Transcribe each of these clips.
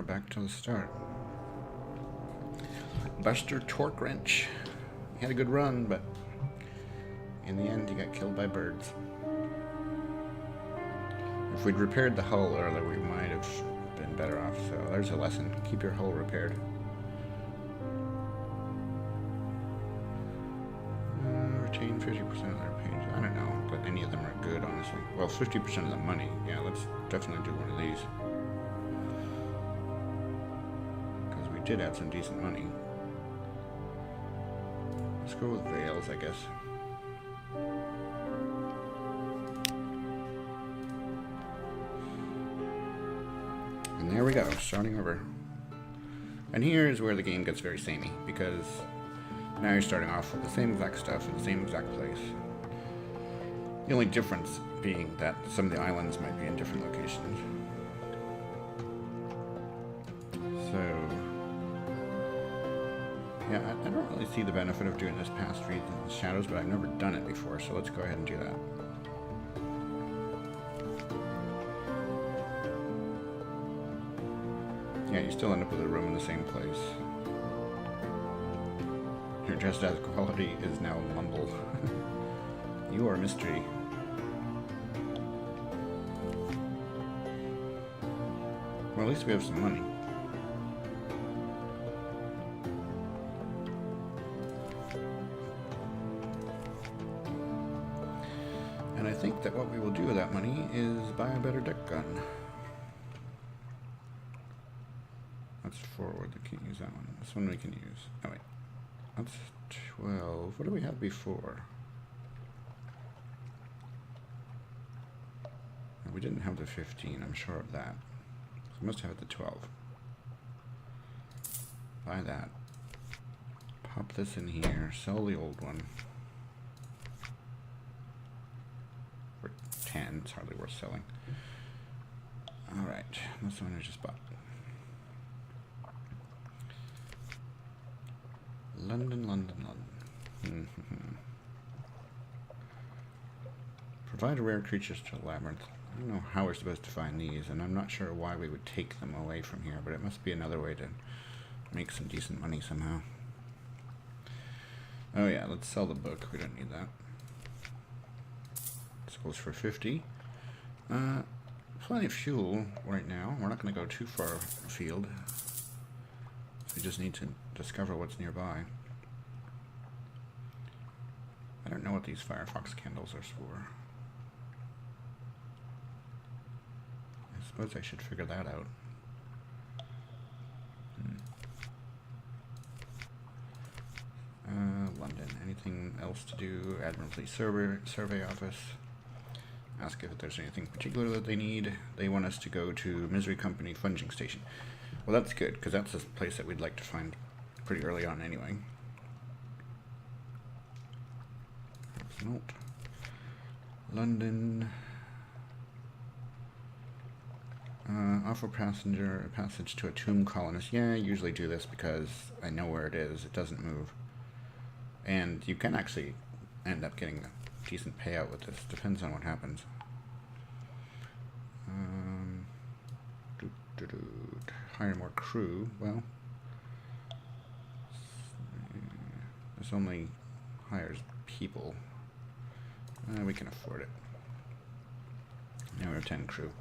back to the start. Buster Torque Wrench. He had a good run, but in the end he got killed by birds. If we'd repaired the hull earlier, we might have been better off. So there's a lesson. Keep your hull repaired. Retain 50% of their pages. I don't know, but any of them are good, honestly. Well, 50% of the money. Yeah, let's definitely do one of these. Because we did add some decent money. Let's go with Veils, I guess. And there we go, starting over. And here is where the game gets very samey, because now you're starting off with the same exact stuff in the same exact place. The only difference being that some of the islands might be in different locations. So, yeah, I don't really see the benefit of doing this past Reeds in the Shadows, but I've never done it before, so let's go ahead and do that. Yeah, you still end up with a room in the same place. Your just as quality is now mumble. You are a mystery. Well, at least we have some money. And I think that what we will do with that money is buy a better deck gun. That's forward, we can't use that one. This one we can use. Oh wait. That's 12. What do we have before? We didn't have the 15, I'm sure of that. So we must have the 12. Buy that. Pop this in here. Sell the old one. For 10, it's hardly worth selling. Alright, this one I just bought. London, London, London. Provide rare creatures to a labyrinth. I don't know how we're supposed to find these, and I'm not sure why we would take them away from here, but it must be another way to make some decent money somehow. Oh yeah, let's sell the book. We don't need that. This goes for 50. Plenty of fuel right now. We're not going to go too far afield. We just need to discover what's nearby. I don't know what these Firefox candles are for. I suppose I should figure that out. London. Anything else to do? Admiralty Survey Office. Ask if there's anything particular that they need. They want us to go to Misery Company Funging Station. Well, that's good, because that's a place that we'd like to find pretty early on anyway. Note. London. Offer passenger a passage to a tomb colonist. Yeah, I usually do this because I know where it is. It doesn't move. And you can actually end up getting a decent payout with this. Depends on what happens. Hire more crew. Well, this only hires people. We can afford it. Now we have 10 crew.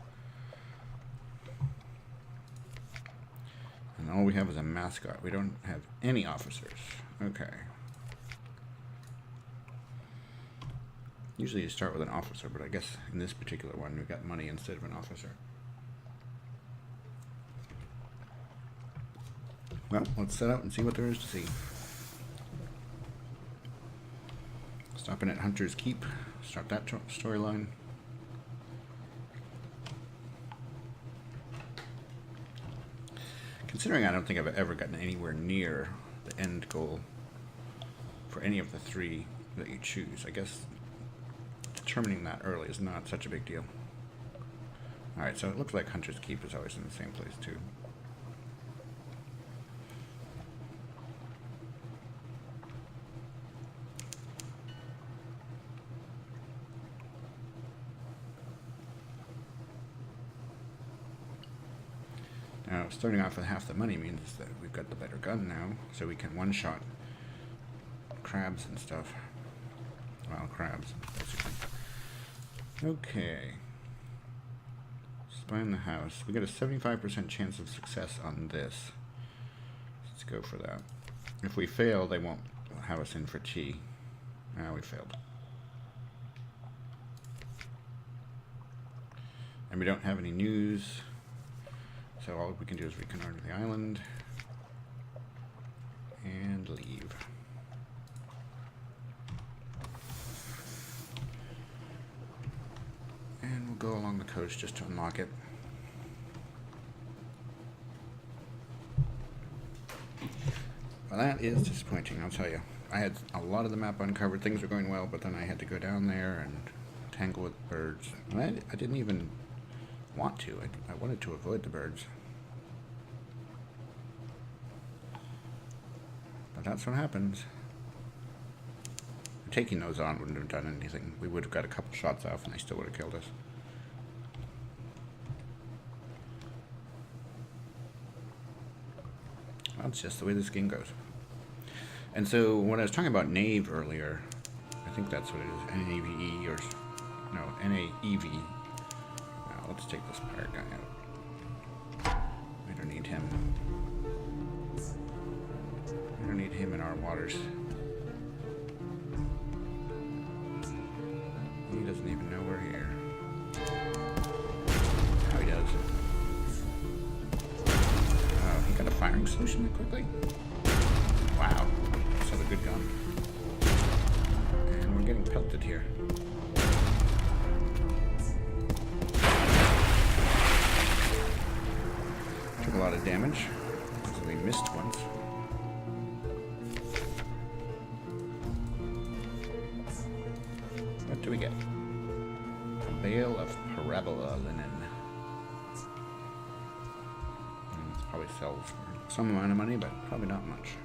And all we have is a mascot. We don't have any officers. Okay. Usually you start with an officer, but I guess in this particular one we got money instead of an officer. Well, let's set out and see what there is to see. Stopping at Hunter's Keep. Start that storyline. Considering I don't think I've ever gotten anywhere near the end goal for any of the three that you choose, I guess determining that early is not such a big deal. Alright, so it looks like Hunter's Keep is always in the same place too. Now, starting off with half the money means that we've got the better gun now, so we can one-shot crabs and stuff. Well, crabs, basically. Okay. Spy in the house. We got a 75% chance of success on this. Let's go for that. If we fail, they won't have us in for tea. Ah, we failed. And we don't have any news. So all we can do is reconnoiter the island and leave. And we'll go along the coast just to unlock it. Well, that is disappointing, I'll tell you. I had a lot of the map uncovered, things were going well, but then I had to go down there and tangle with birds. And I didn't even want to. I wanted to avoid the birds. But that's what happens. Taking those on wouldn't have done anything. We would have got a couple shots off and they still would have killed us. That's just the way this game goes. And so when I was talking about Nave earlier, I think that's what it is, N-A-V-E or no, N-A-E-V. Now let's take this pirate guy out. We don't need him. We don't need him in our waters. He doesn't even know we're here. Now he does. Oh, he got a firing solution that quickly? Wow. Let's have a good gun. And we're getting pelted here. Took a lot of damage. Because we missed once. What do we get? A bale of parabola linen. This probably sells for some amount of money, but probably not much.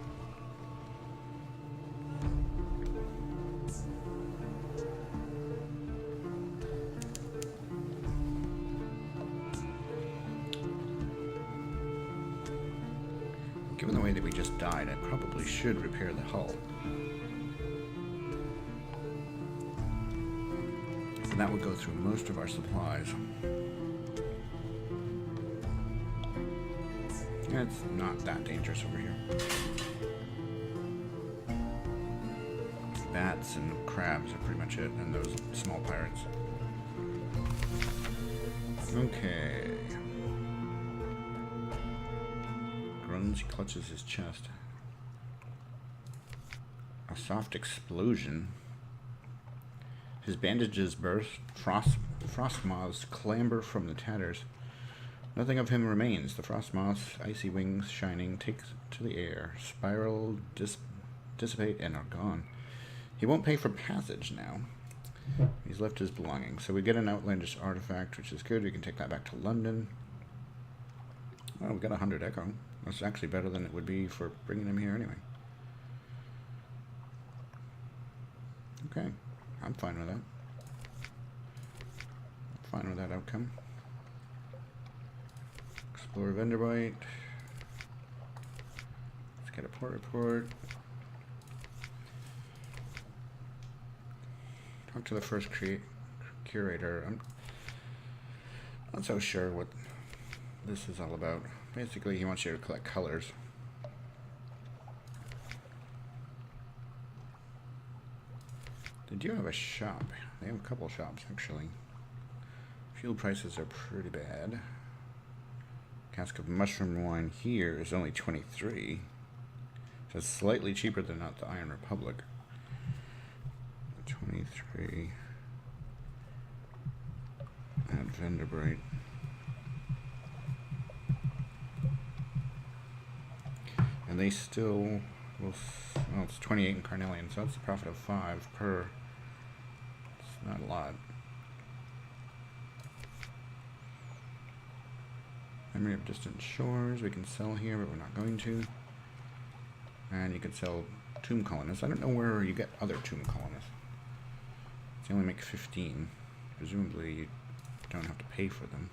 Given the way that we just died, I probably should repair the hull. And that would go through most of our supplies. It's not that dangerous over here. Bats and crabs are pretty much it, and those small pirates. Okay. Gruns, he clutches his chest. A soft explosion. His bandages burst, frost moths clamber from the tatters. Nothing of him remains. The frost moths, icy wings shining, take to the air, spiral, dissipate, and are gone. He won't pay for passage now. He's left his belongings. So we get an outlandish artifact, which is good. We can take that back to London. Oh, we got 100 echo. That's actually better than it would be for bringing him here anyway. Okay. I'm fine with that. I'm fine with that outcome. Explore vendor bite. Let's get a port report. Talk to the first curator. I'm not so sure what this is all about. Basically, he wants you to collect colors. They do have a shop. They have a couple shops, actually. Fuel prices are pretty bad. Cask of mushroom wine here is only 23. So it's slightly cheaper than at the Iron Republic. 23. At Venderbright. And they still will, well, it's 28 in Carnelian, so that's a profit of 5 per. It's not a lot. Memory of distant shores, we can sell here, but we're not going to. And you can sell tomb colonists. I don't know where you get other tomb colonists. They only make 15. Presumably you don't have to pay for them.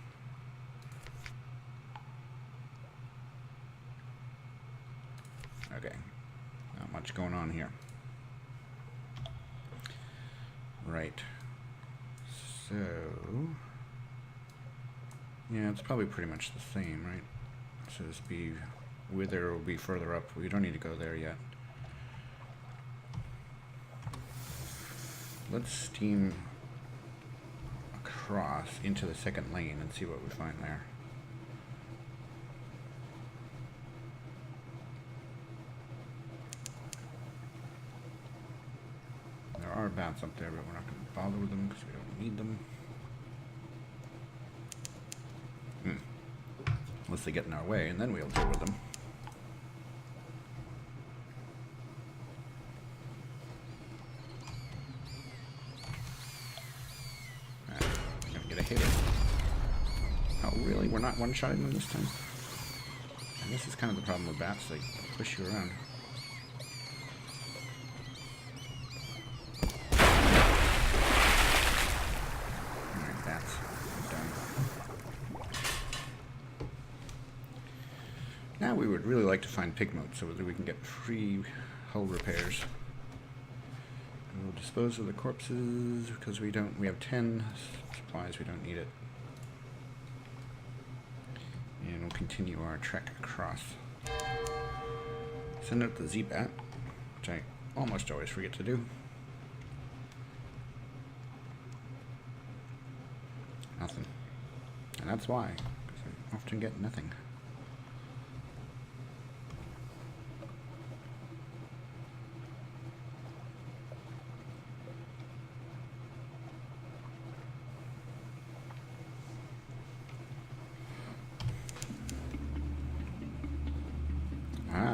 Okay. Not much going on here. Right. So... yeah, it's probably pretty much the same, right? So this be... Wither will be further up. We don't need to go there yet. Let's steam across into the second lane and see what we find there. There are bats up there, but we're not going to bother with them because we don't need them. Unless they get in our way, and then we'll deal with them. I'm gonna get a hit in. Oh, really? We're not one-shotting them this time? And this is kind of the problem with bats, they push you around. Alright, bats. Done. Now we would really like to find pig moat so that we can get free hull repairs. And we'll dispose of the corpses because we have 10 supplies, we don't need it. And we'll continue our trek across. Send out the Z-Bat, which I almost always forget to do. Nothing. And that's why, because I often get nothing.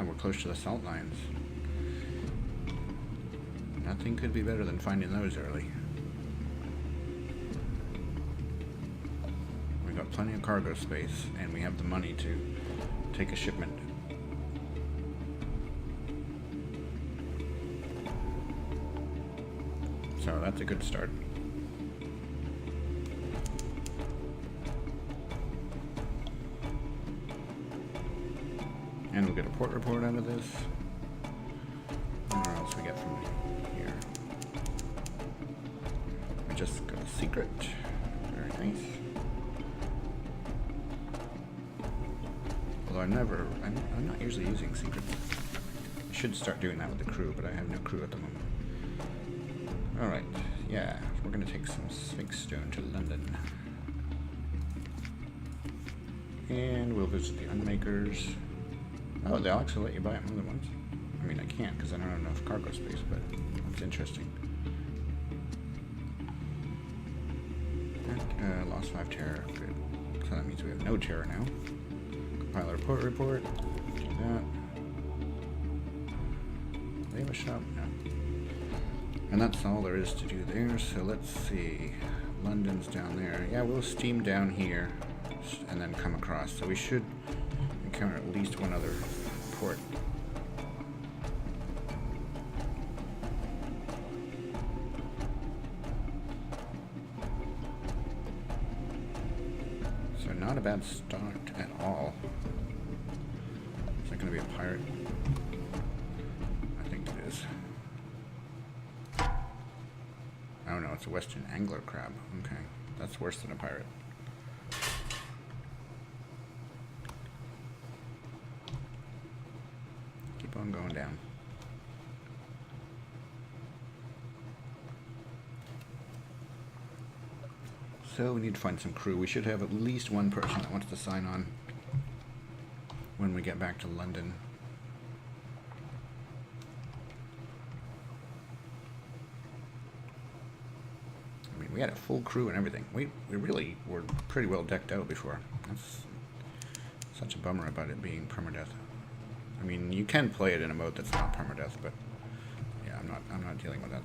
We're close to the salt lines. Nothing could be better than finding those early. We got plenty of cargo space, and we have the money to take a shipment. So that's a good start. And we'll get a port report out of this. What else we get from here? We just got a secret. Very nice. Although I'm not usually using secrets. I should start doing that with the crew, but I have no crew at the moment. Alright, yeah, we're gonna take some Sphinx Stone to London. And we'll visit the Unmakers. Oh, they'll actually let you buy it more than once. I mean, I can't because I don't have enough cargo space, but that's interesting. And, lost 5 terror. Good. So that means we have no terror now. Compile a report. Do that. Do they have a shop? No. And that's all there is to do there. So let's see. London's down there. Yeah, we'll steam down here and then come across. So we should encounter at least one other port. So not a bad start at all. Is that going to be a pirate? I think it is. Oh no, it's a Western angler crab. Okay, that's worse than a pirate. On going down. So we need to find some crew. We should have at least one person that wants to sign on when we get back to London. I mean, we had a full crew and everything. We really were pretty well decked out before. That's such a bummer about it being permadeath. I mean, you can play it in a mode that's not permadeath, but yeah, I'm not dealing with that.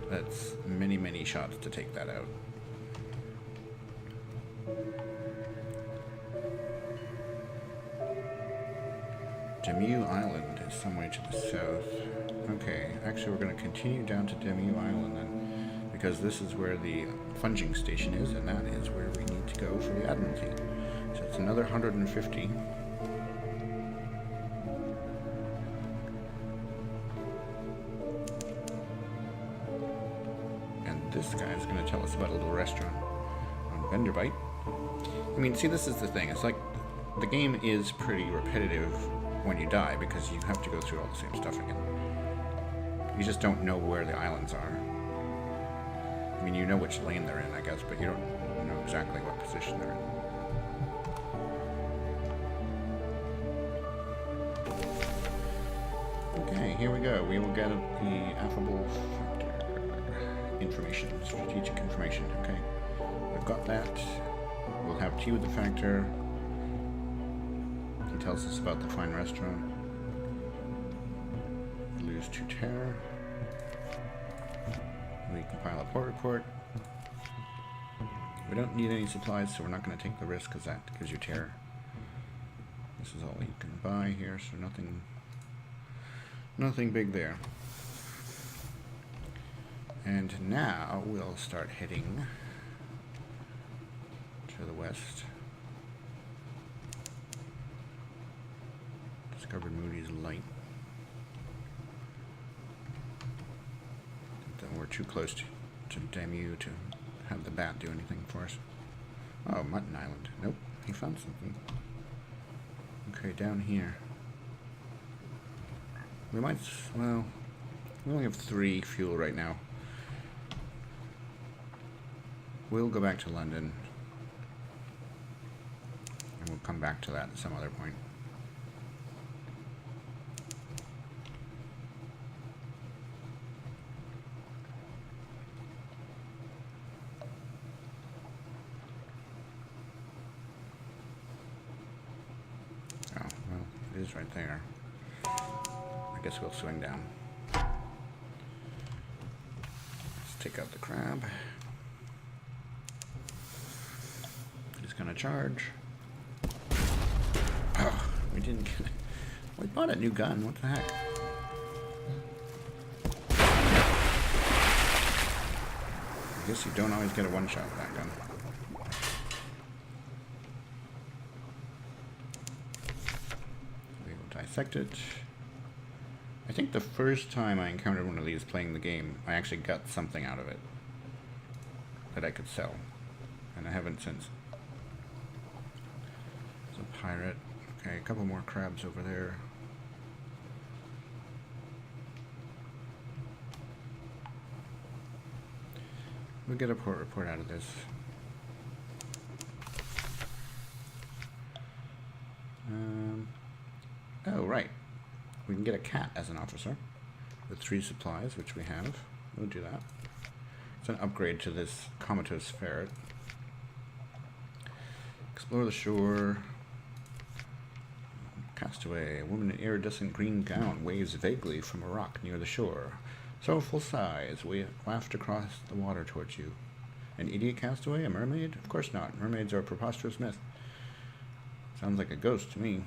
That's many shots to take that out. Demu Island is some way to the south. Okay, actually we're going to continue down to Demu Island then, because this is where the funging station is, and that is where we need to go for the Admiralty. So it's another 150. this guy is going to tell us about a little restaurant on Venderbite. I mean, see, this is the thing. It's like the game is pretty repetitive when you die because you have to go through all the same stuff again. You just don't know where the islands are. I mean, you know which lane they're in, I guess, but you don't know exactly what position they're in. Okay, here we go. We will get the affable factor information, strategic information. Okay, we've got that. We'll have tea with the factor. He tells us about the fine restaurant. Lose 2 terror. We compile a port report. We don't need any supplies, so we're not going to take the risk because that gives you terror. This is all you can buy here, so nothing big there. And now we'll start heading to the west. Discovered Moody's Light. We're too close to Damu to have the bat do anything for us. Oh, Mutton Island. Nope, he found something. Okay, down here. We might, well, we only have 3 fuel right now. We'll go back to London. And we'll come back to that at some other point. Right there. I guess we'll swing down. Let's take out the crab. He's gonna charge. Oh, we didn't get it. We bought a new gun. What the heck? I guess you don't always get a one-shot with that gun. Dissect it. I think the first time I encountered one of these playing the game, I actually got something out of it that I could sell, and I haven't since. It's a pirate. Okay, a couple more crabs over there. We'll get a port report out of this. Oh, right. We can get a cat as an officer with 3 supplies, which we have. We'll do that. It's an upgrade to this comatose ferret. Explore the shore. Castaway. A woman in iridescent green gown waves vaguely from a rock near the shore. So full size, we waft across the water towards you. An idiot castaway? A mermaid? Of course not. Mermaids are a preposterous myth. Sounds like a ghost to me.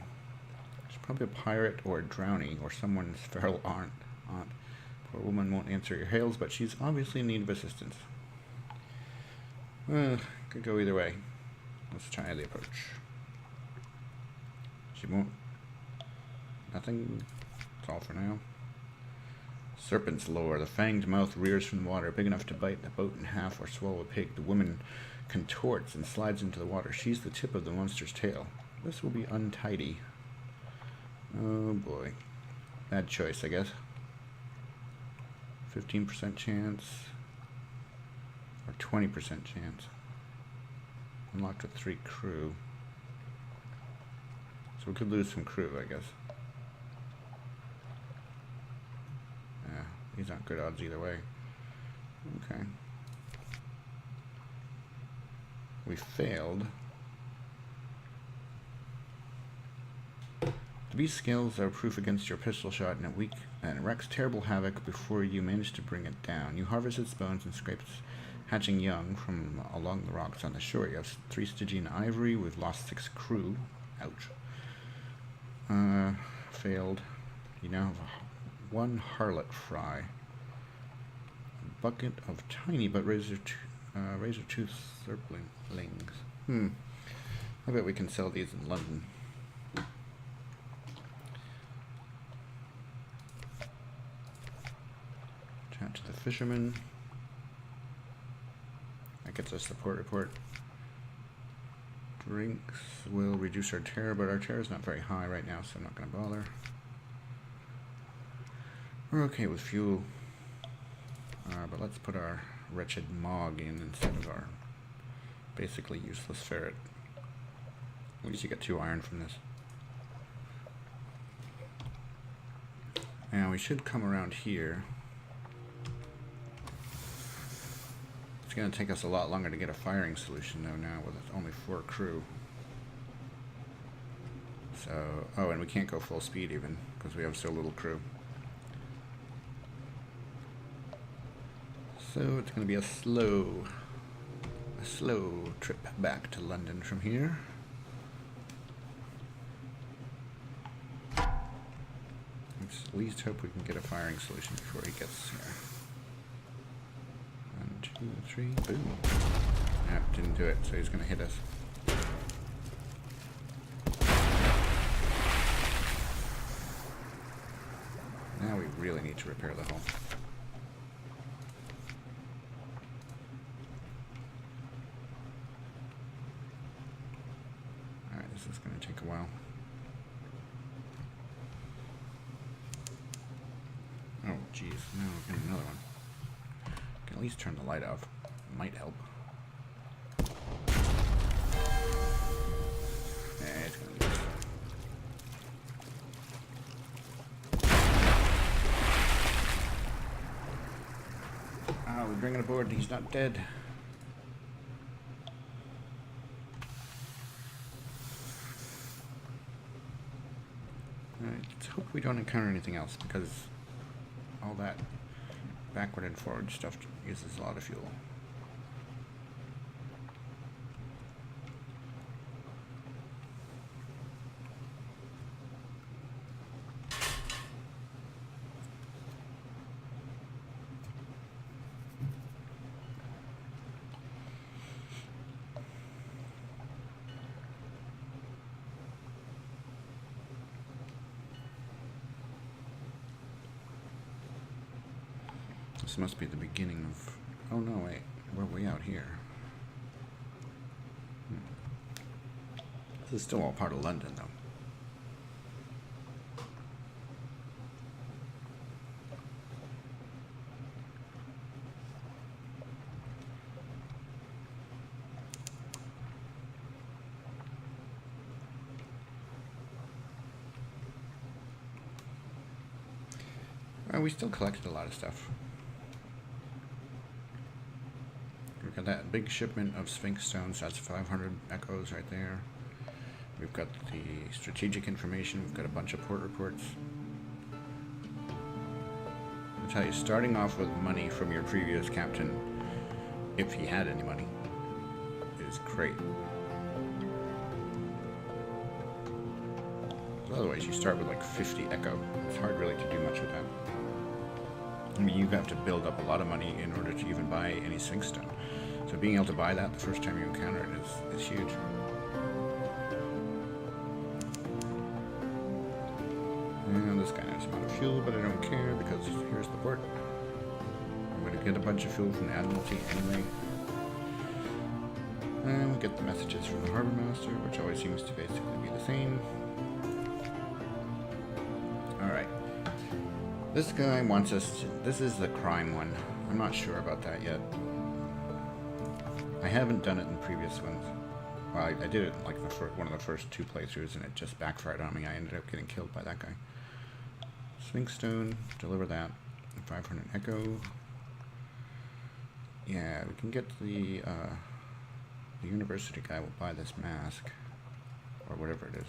Probably a pirate or a drowning or someone's feral aunt. Poor woman won't answer your hails, but she's obviously in need of assistance. Could go either way. Let's try the approach. She won't. Nothing. That's all for now. Serpent's lore. The fanged mouth rears from the water, big enough to bite the boat in half or swallow a pig. The woman contorts and slides into the water. She's the tip of the monster's tail. This will be untidy. Oh boy. Bad choice, I guess. 15% chance. Or 20% chance. Unlocked with 3 crew. So we could lose some crew, I guess. Yeah, these aren't good odds either way. Okay. We failed. The beast's scales are proof against your pistol shot, and it wreaks terrible havoc before you manage to bring it down. You harvest its bones and scrape its hatching young from along the rocks on the shore. You have 3 Stygian ivory. We've lost 6 crew. Ouch. Failed. You now have 1 harlot fry. A bucket of tiny but razor-toothed serplings. I bet we can sell these in London. Chat to the fisherman. gets us the port report. Drinks will reduce our terror, but our terror is not very high right now, so I'm not going to bother. We're okay with fuel, but let's put our wretched Mog in instead of our basically useless ferret. At least you get 2 iron from this. Now we should come around here. It's going to take us a lot longer to get a firing solution though now with only 4 crew. So, oh, and we can't go full speed even because we have so little crew. So it's going to be a slow trip back to London from here. Let's at least hope we can get a firing solution before he gets here. 1, 2, 3, boom. Nope, didn't do it, so he's going to hit us. Now we really need to repair the hull. Alright, this is going to take a while. Oh, jeez. No, we're getting another one. Can at least turn the light off. Might help. Yeah, it's gonna be good. Oh, we bring it aboard. He's not dead. Alright, let's hope we don't encounter anything else because all that backward and forward stuff uses a lot of fuel. This must be the beginning of... Oh no, wait. We're way out here. This is still all part of London, though. Well, we still collected a lot of stuff. We've got that big shipment of Sphinx stones, that's 500 echoes right there. We've got the strategic information, we've got a bunch of port reports. I'll tell you, starting off with money from your previous captain, if he had any money, is great. Otherwise you start with like 50 echo. It's hard really to do much with that. I mean, you have to build up a lot of money in order to even buy any Sphinx stone. So being able to buy that the first time you encounter it is huge. And this guy has a lot of fuel, but I don't care because here's the port. I'm going to get a bunch of fuel from the Admiralty anyway. And we get the messages from the Harbour Master, which always seems to basically be the same. Alright. This guy wants us to... This is the crime one. I'm not sure about that yet. I haven't done it in previous ones. Well, I did it in like one of the first 2 playthroughs and it just backfired on me. I ended up getting killed by that guy. Sphinx stone, deliver that. 500 echo. Yeah, we can get the university guy will buy this mask. Or whatever it is.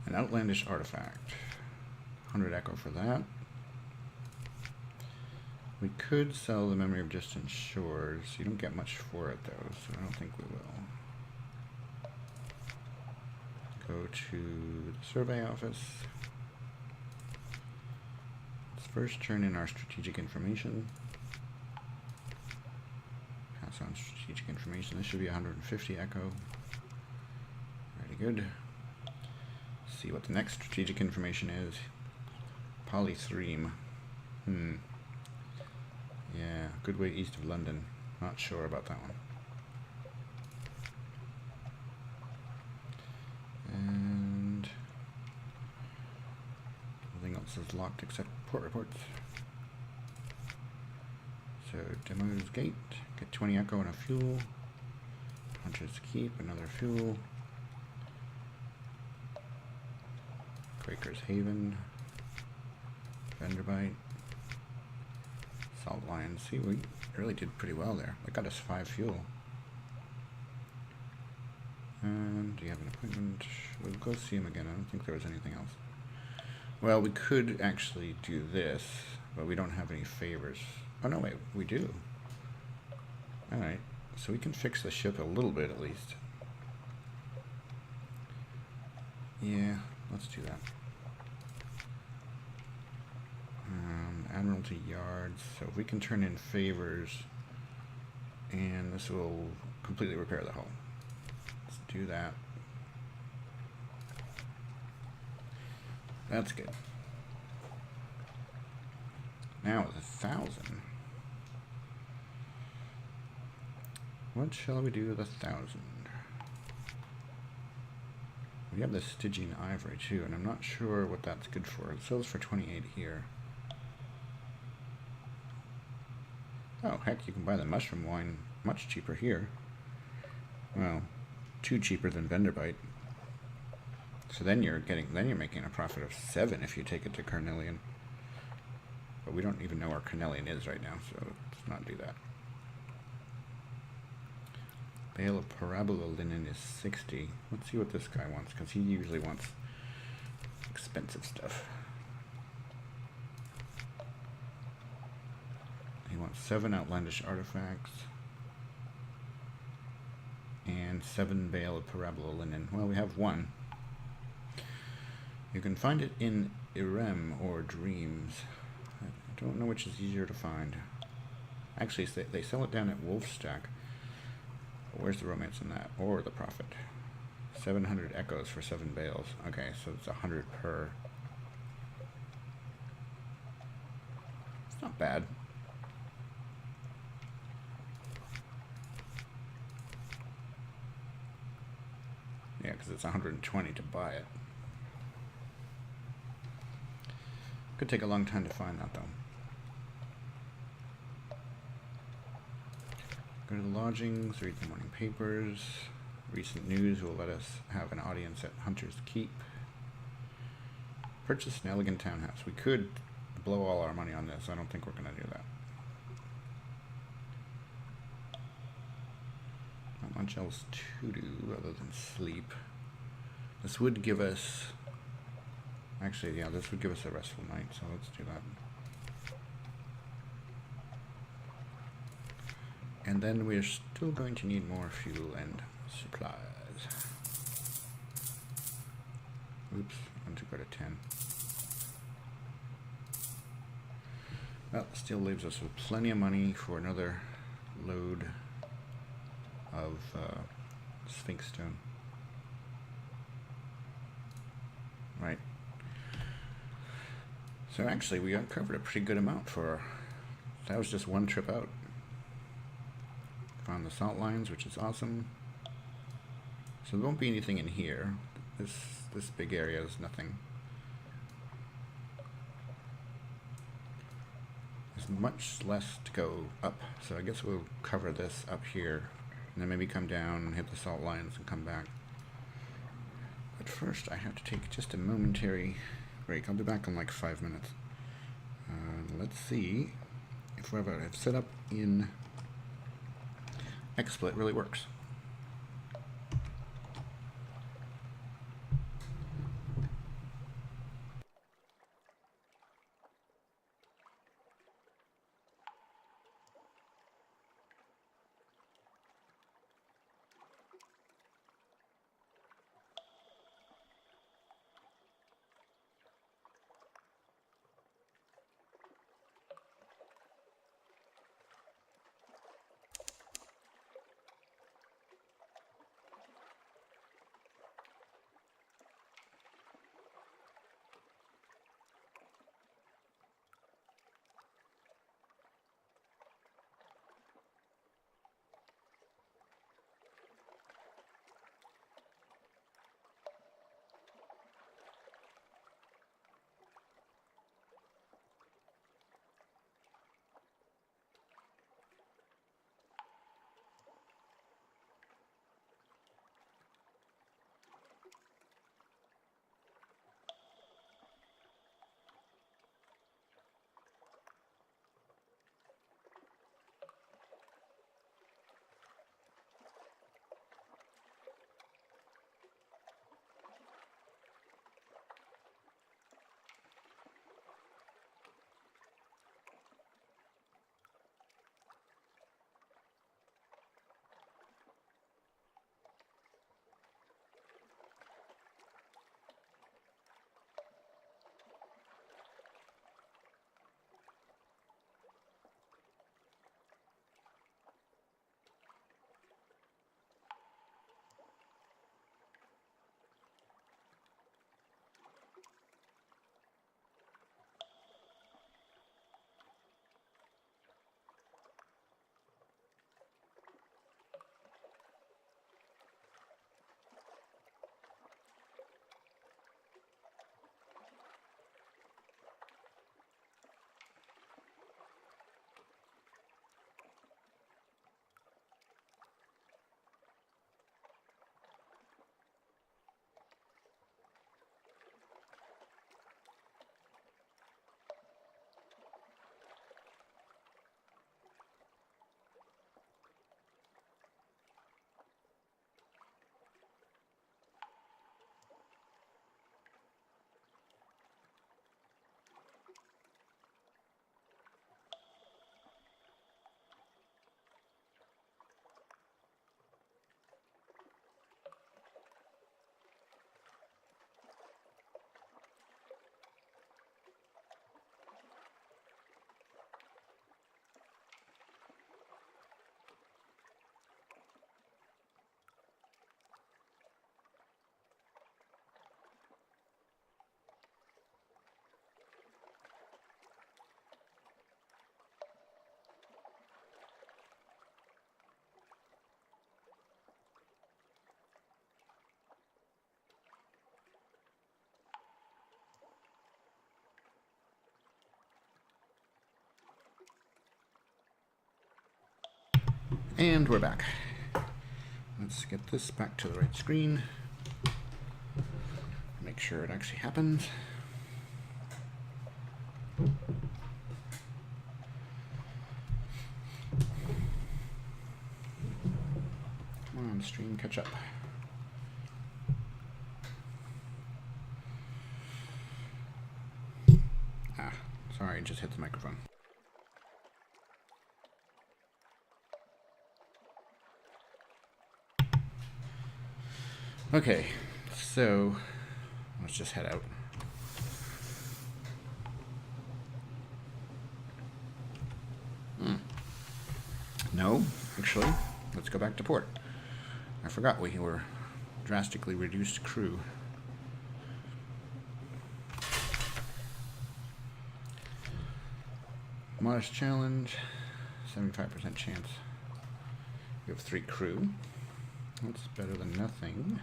An outlandish artifact. 100 echo for that. We could sell the memory of distant shores. You don't get much for it though, so I don't think we will. Go to the survey office. Let's first turn in our strategic information. Pass on strategic information. This should be 150 echo. Very good. See what the next strategic information is. Polythreme. Yeah, good way east of London. Not sure about that one. And everything else is locked except port reports. So Demos Gate, get 20 echo and a fuel. Hunter's Keep, another fuel. Quaker's Haven. Vanderbite. Salt Lion. See, we really did pretty well there. That got us 5 fuel. And do you have an appointment? We'll go see him again. I don't think there was anything else. Well, we could actually do this, but we don't have any favors. Oh, no, wait, we do. Alright, so we can fix the ship a little bit at least. Yeah, let's do that. Admiralty Yards, so if we can turn in favors, and this will completely repair the hull. Let's do that. That's good. Now with 1,000. What shall we do with 1,000? We have the Stygian Ivory too, and I'm not sure what that's good for. It sells for 28 here. Oh, heck, you can buy the mushroom wine much cheaper here. Well, 2 cheaper than Vanderbite. So then you're making a profit of 7 if you take it to Carnelian. But we don't even know where Carnelian is right now, so let's not do that. Bale of Parabola Linen is 60. Let's see what this guy wants, because he usually wants expensive stuff. He wants 7 outlandish artifacts and 7 bale of Parabola Linen. Well, we have 1. You can find it in Irem or Dreams. I don't know which is easier to find. Actually, they sell it down at Wolfstack. Where's the romance in that? Or the profit? 700 echoes for 7 bales. Okay, so it's 100 per. It's not bad. Yeah, because it's 120 to buy it. Could take a long time to find that, though. Go to the lodgings, read the morning papers. Recent news will let us have an audience at Hunter's Keep. Purchase an elegant townhouse. We could blow all our money on this. I don't think we're going to do that. Not much else to do other than sleep. This would give us... Actually, yeah, this would give us a restful night, so let's do that. And then we're still going to need more fuel and supplies. Oops, I want to go to 10. Well, still leaves us with plenty of money for another load of Sphinx Stone. Right. So actually, we uncovered a pretty good amount for... That was just one trip out. Found the salt lines, which is awesome. So there won't be anything in here. This big area is nothing. There's much less to go up, so I guess we'll cover this up here, and then maybe come down and hit the salt lines and come back. But first, I have to take just a momentary break. I'll be back in like 5 minutes. Let's see if whatever I've set up in XSplit really works. And we're back. Let's get this back to the right screen. Make sure it actually happens. Come on, stream, catch up. Ah, sorry, just hit the microphone. Okay, so let's just head out. No, actually, let's go back to port. I forgot we were drastically reduced crew. Modest challenge, 75% chance. We have 3 crew. That's better than nothing.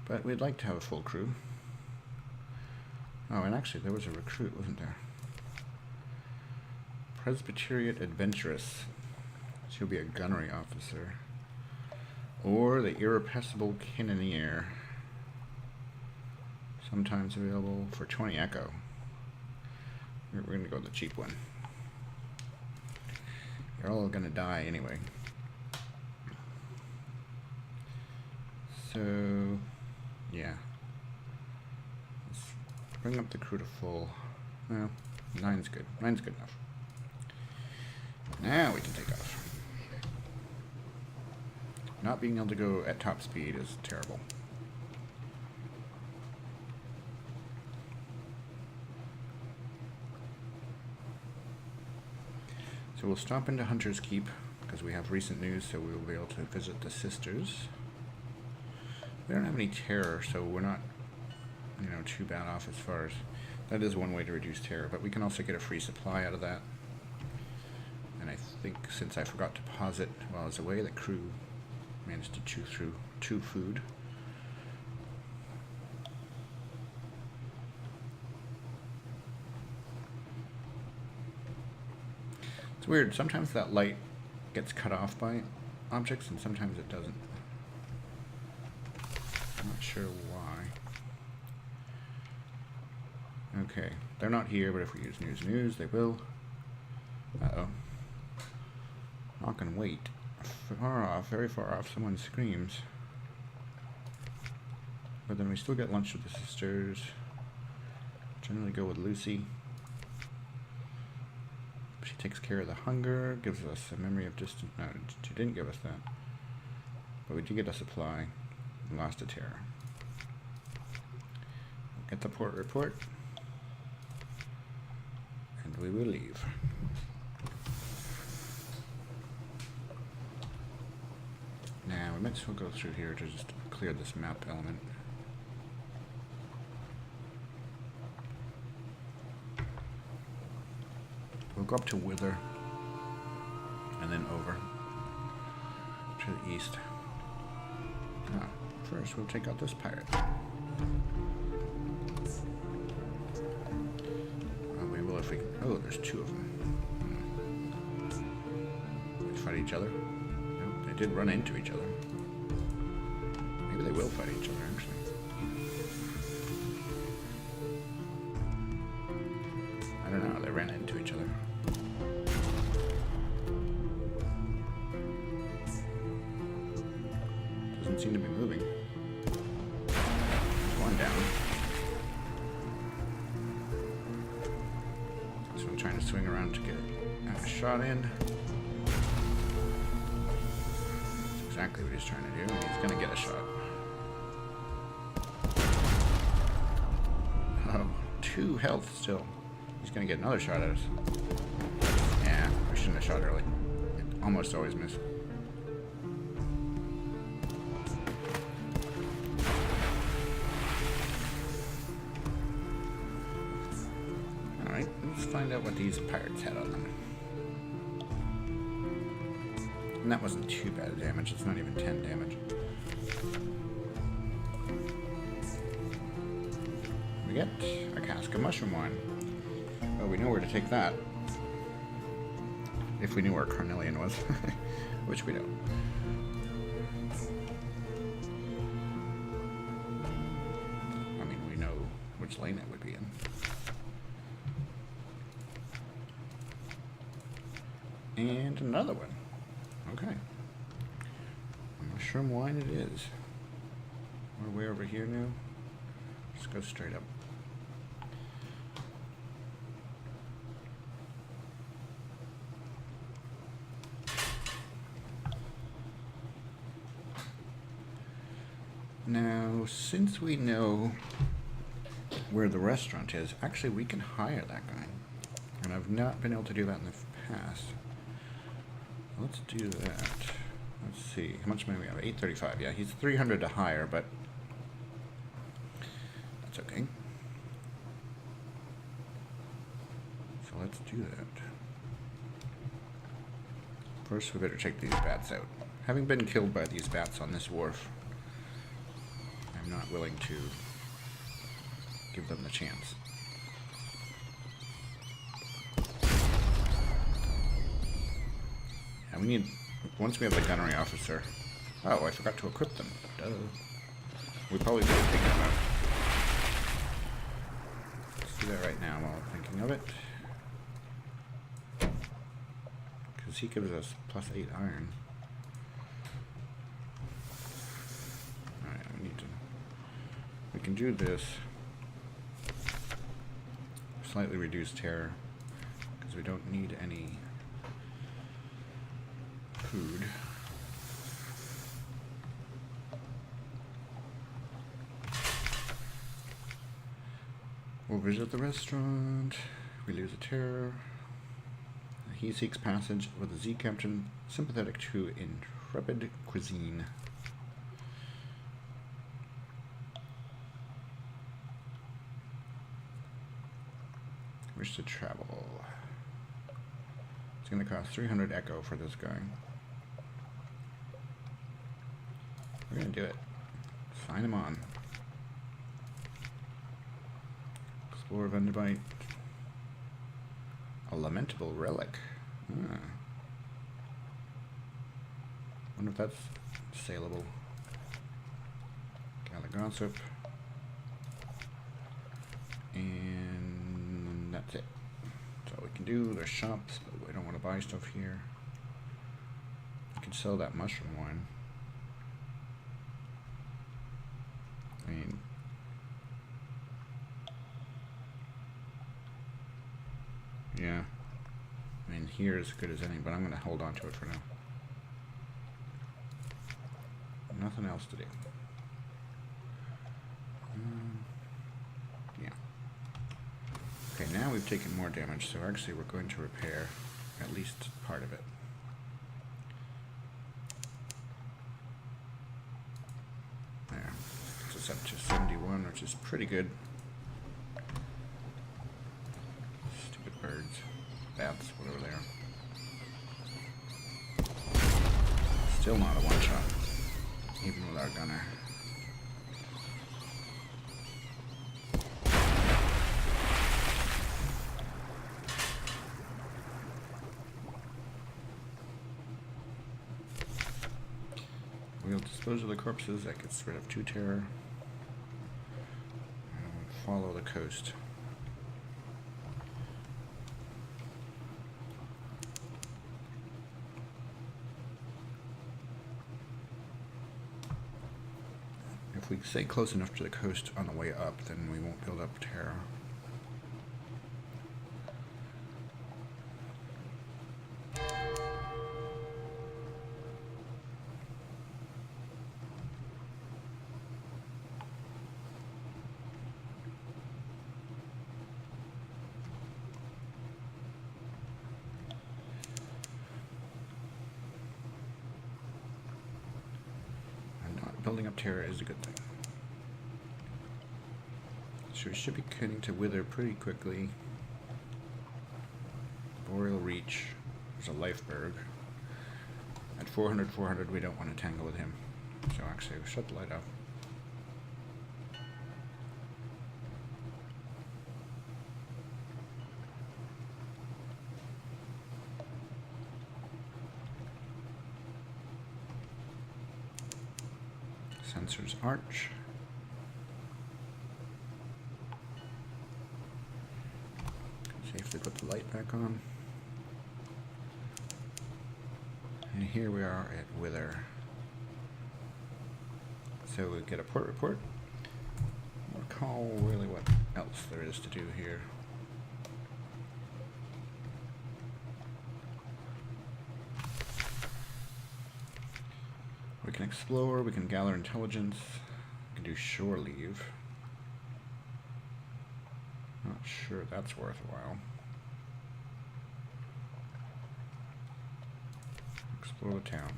But we'd like to have a full crew. Oh, and actually there was a recruit, wasn't there? Presbyterian Adventurous. She'll be a gunnery officer. Or the Irrepressible Cannoneer. Sometimes available for 20 Echo. We're going to go with the cheap one. You're all going to die anyway. So, yeah. Let's bring up the crew to full. No, 9's good. 9's good enough. Now we can take off. Not being able to go at top speed is terrible. So we'll stop into Hunter's Keep because we have recent news, so we will be able to visit the sisters. We don't have any terror, so we're not, too bad off as far as... That is one way to reduce terror, but we can also get a free supply out of that. And I think since I forgot to pause it while I was away, the crew managed to chew through 2 food. It's weird, sometimes that light gets cut off by objects and sometimes it doesn't. I'm not sure why. Okay, they're not here, but if we use news, they will. Uh-oh. Not gonna wait. Far off, very far off, someone screams. But then we still get lunch with the sisters. Generally go with Lucy. She takes care of the hunger, gives us a memory of distant... No, she didn't give us that. But we did get a supply. We lost a terror. Get the port report. And we will leave. Now, we might as well go through here to just clear this map element. We'll go up to Wither, and then over to the east. Ah, first, we'll take out this pirate. Oh, we will if we... Oh, there's 2 of them. They fight each other. They did run into each other. Maybe they will fight each other, actually. I don't know, they ran into each other. Doesn't seem to be moving. There's one down. So I'm trying to swing around to get a shot in. Exactly what he's trying to do, and he's gonna get a shot. Oh, 2 health still. He's gonna get another shot at us. Yeah, I shouldn't have shot early. It almost always miss. Alright, let's find out what these pirates had on them. And that wasn't too bad damage, it's not even 10 damage. We get a cask of mushroom wine. Well, we know where to take that. If we knew where Carnelian was. which we don't. I mean, we know which lane it would be in. And another one. Okay. Mushroom wine it is. We're way over here now. Just go straight up. Now, since we know where the restaurant is, actually we can hire that guy. And I've not been able to do that in the past. Let's do that. Let's see, how much money we have? 835. Yeah, he's 300 to hire, but that's okay. So let's do that. First, we better check these bats out. Having been killed by these bats on this wharf, I'm not willing to give them the chance. Yeah, we need, once we have the gunnery officer. Oh, I forgot to equip them. Duh. We probably should have taken them out. Let's do that right now while I'm thinking of it. Because he gives us +8 iron. Alright, we can do this. Slightly reduced terror. Because we don't need any food. We'll visit the restaurant. We lose a terror. He seeks passage with a Z captain sympathetic to intrepid cuisine. Wish to travel. It's going to cost 300 echo for this guy. We're going to do it. Sign him on. Explore Vendibite. A lamentable relic. Ah. Wonder if that's saleable. Gather gossip. And that's it. That's all we can do. There's shops, but we don't want to buy stuff here. We can sell that mushroom wine. I mean, yeah. I mean, here is as good as any, but I'm going to hold on to it for now. Nothing else to do. Yeah. Okay, now we've taken more damage, so actually we're going to repair at least part of it. There. It's us up to 71, which is pretty good. Stupid birds. Bats, whatever they are. Still not a one-shot, even with our gunner. We'll dispose of the corpses. That gets rid of 2 terror. And follow the coast. If we stay close enough to the coast on the way up, then we won't build up terror. Building up terror is a good thing. So we should be getting to wither pretty quickly. Boreal Reach. There's a Lifeberg. At 400, we don't want to tangle with him. So actually, we'll shut the light off. Censor's Arch. Safely put the light back on. And here we are at Wither. So we get a port report. We'll recall really what else there is to do here. We can explore, we can gather intelligence, we can do shore leave. Not sure that's worthwhile. Explore the town.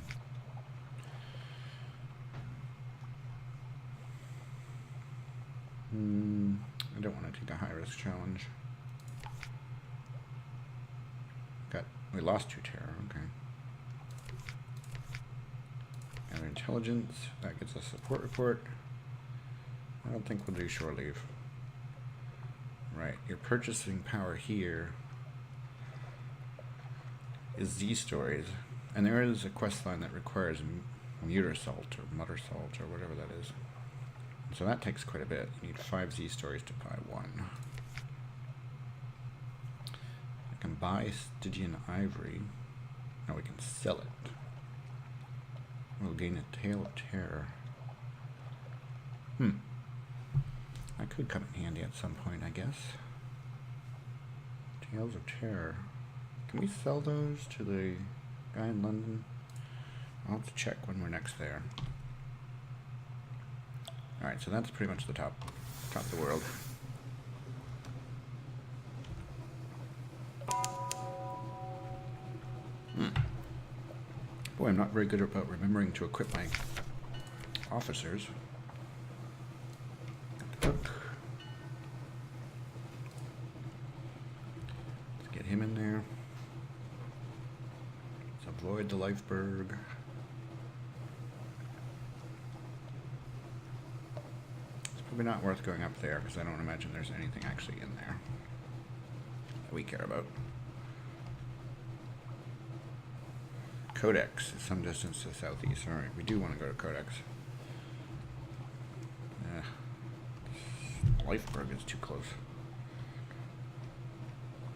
I don't want to take a high-risk challenge. We lost 2 terror, okay. Gather intelligence, that gets us a support report. I don't think we'll do shore leave. Right, your purchasing power here is Z stories, and there is a quest line that requires muter salt or mutter salt or whatever that is. So that takes quite a bit. You need 5 Z stories to buy 1. I can buy Stygian ivory. No, we can sell it. We'll gain a Tale of Terror. That could come in handy at some point, I guess. Tales of Terror. Can we sell those to the guy in London? I'll have to check when we're next there. Alright, so that's pretty much the top of the world. Boy, I'm not very good about remembering to equip my officers. Cook. Let's get him in there. Let's avoid the Lifeberg. It's probably not worth going up there because I don't imagine there's anything actually in there that we care about. Codex is some distance to the southeast. Alright, we do want to go to Codex. Lifeberg is too close.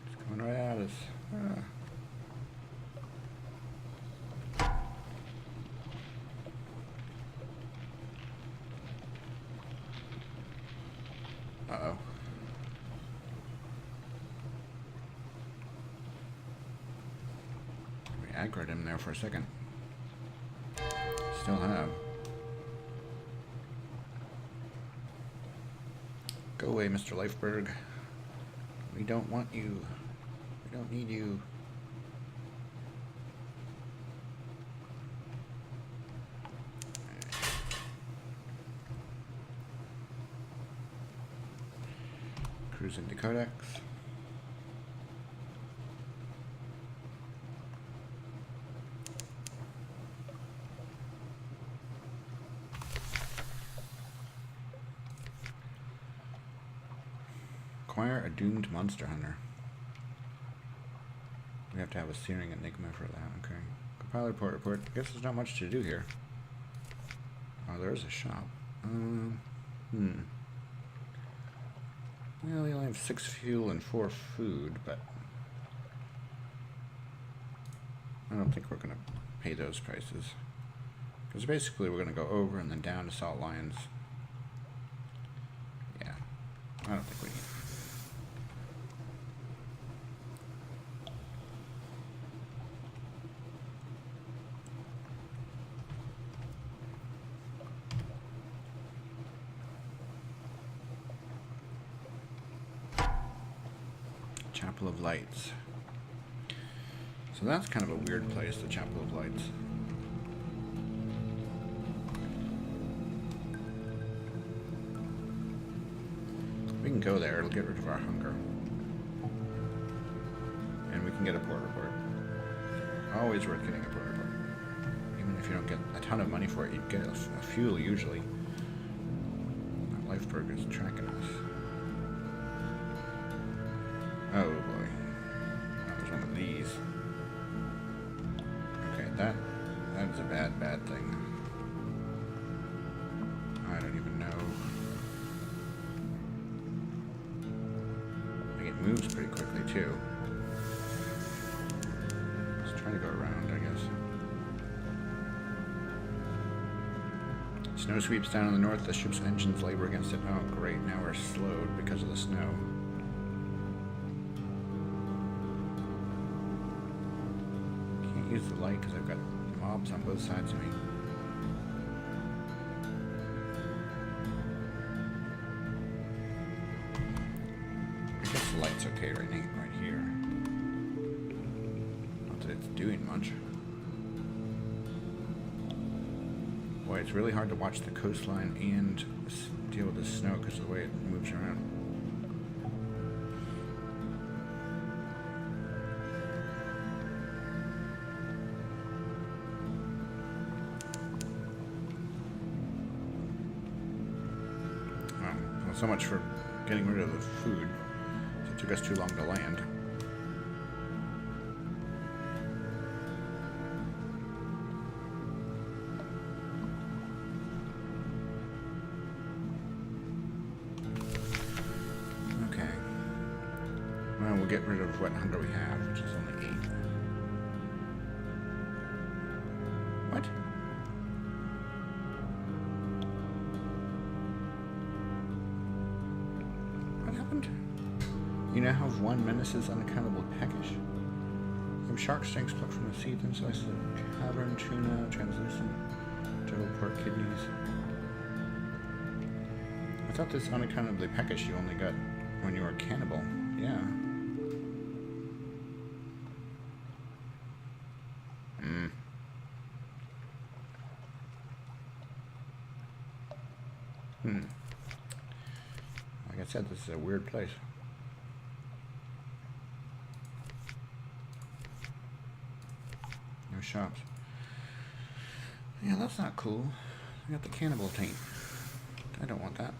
It's coming right at us. Uh-oh. We aggroed him there for a second. Still have. Go away, Mr. Lifeberg. We don't want you. We don't need you. Cruise into Codex. Acquire a doomed monster hunter. We have to have a searing enigma for that, okay. Compile report. I guess there's not much to do here. Oh, there is a shop. Well, we only have 6 fuel and 4 food, but I don't think we're going to pay those prices. Because basically we're going to go over and then down to Salt Lions. Yeah, I don't think we need. Chapel of Lights. So that's kind of a weird place, the Chapel of Lights. We can go there, it'll get rid of our hunger. And we can get a port report. Always worth getting a port report. Even if you don't get a ton of money for it, you get a fuel usually. That Lifeberg is tracking us. Oh boy. That was one of these. Okay, that is a bad thing. moves pretty quickly too. Let's try to go around, I guess. Snow sweeps down in the north. The ship's engines labor against it. Oh, great. Now we're slowed because of the snow. Can't use the light because I've got mobs on both sides of me. I guess the light's okay right here. Not that it's doing much. Boy, it's really hard to watch the coastline and deal with the snow because of the way it moves around. Well, so much for getting rid of the food. It took us too long to land. Well, we'll get rid of what number we have, which is only 8. What? What happened? You now have 1 menace's unaccountable peckish. Some shark stinks plucked from the sea, thin slices of cavern tuna, translucent, devil pork kidneys. I thought this unaccountably peckish you only got when you were a cannibal. Yeah. Like I said, this is a weird place. No shops. Yeah, that's not cool. I got the cannibal taint. I don't want that.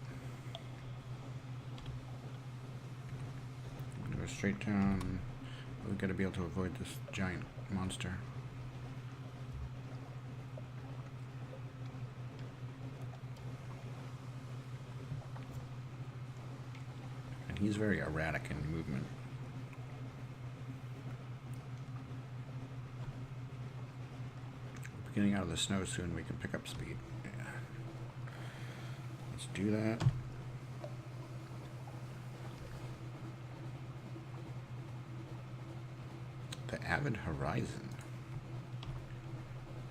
Go straight down. We've got to be able to avoid this giant monster. And he's very erratic in movement. We're getting out of the snow soon. We can pick up speed. Yeah. Let's do that. The Avid Horizon.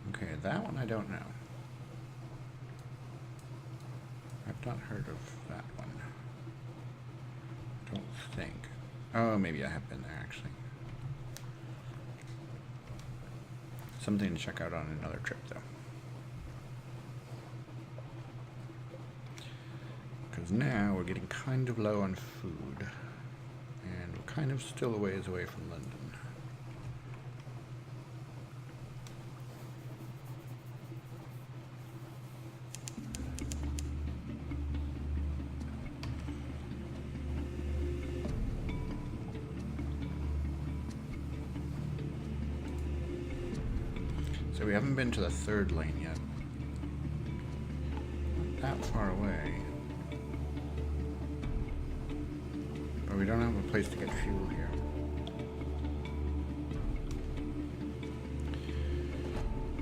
Okay, that one I don't know. I've not heard of that one. I don't think. Oh, maybe I have been there actually. Something to check out on another trip though. Because now we're getting kind of low on food. And we're kind of still a ways away from London. So we haven't been to the 3rd lane yet. Not that far away. But we don't have a place to get fuel here.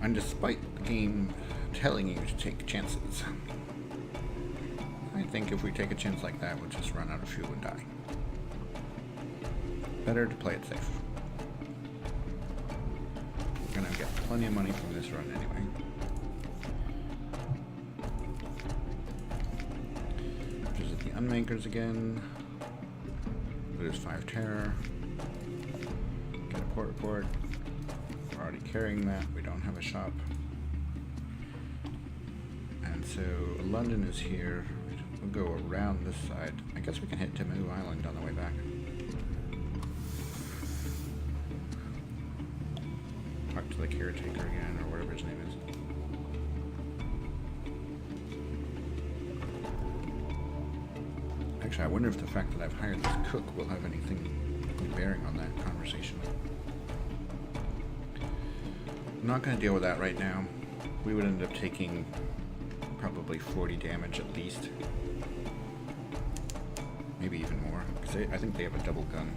And despite the game telling you to take chances, I think if we take a chance like that, we'll just run out of fuel and die. Better to play it safe. We're gonna get plenty of money from this run anyway. Visit the Unmakers again. Lose 5 terror. Get a port report. We're already carrying that. We don't have a shop. And so London is here. We'll go around this side. I guess we can hit Timu Island on the way back. Talk to the caretaker again, or whatever his name is. Actually, I wonder if the fact that I've hired this cook will have anything bearing on that conversation. I'm not going to deal with that right now. We would end up taking probably 40 damage at least. maybe even more, because I think they have a double gun.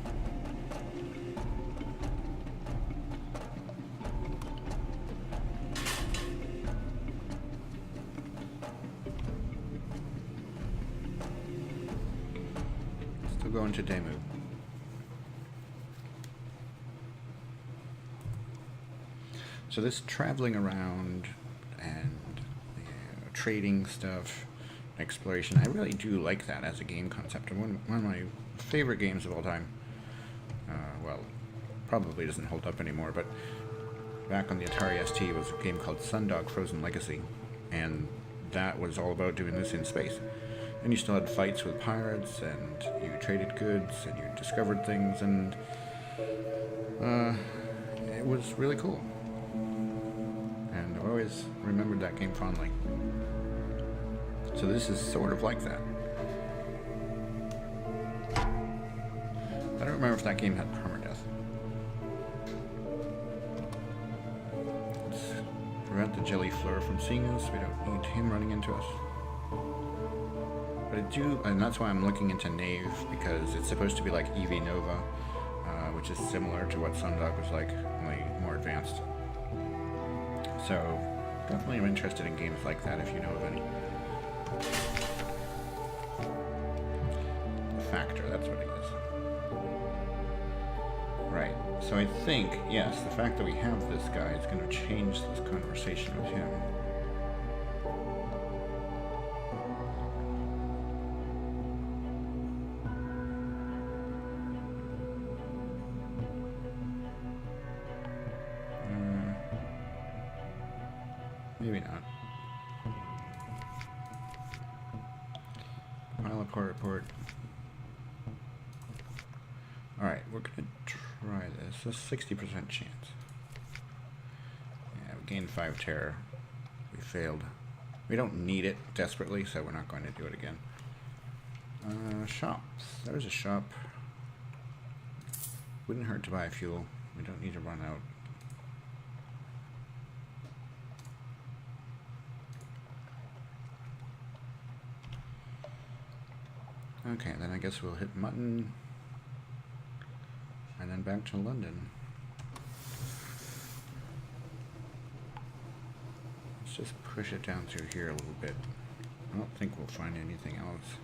Still going to Demu. So this traveling around and trading stuff, exploration, I really do like that as a game concept. And one of my favorite games of all time, well, probably doesn't hold up anymore, but back on the Atari ST was a game called Sundog Frozen Legacy, and that was all about doing this in space. And you still had fights with pirates, and you traded goods, and you discovered things, and it was really cool. And I always remembered that game fondly. So this is sort of like that. I don't remember if that game had permadeath. Let's prevent the jelly fleur from seeing us. We don't need him running into us. But I do, and that's why I'm looking into Nave, because it's supposed to be like EV Nova, which is similar to what Sundog was like, only more advanced. So definitely I'm interested in games like that if you know of any. The Factor, that's what it is. Right, so I think, yes, the fact that we have this guy is going to change this conversation with him. Maybe not. Report. Alright, we're going to try this. A 60% chance. Yeah, we gained 5 terror. We failed. We don't need it desperately, so we're not going to do it again. Shops. There's a shop. Wouldn't hurt to buy fuel. We don't need to run out. Okay, then I guess we'll hit Mutton, and then back to London. Let's just push it down through here a little bit. I don't think we'll find anything else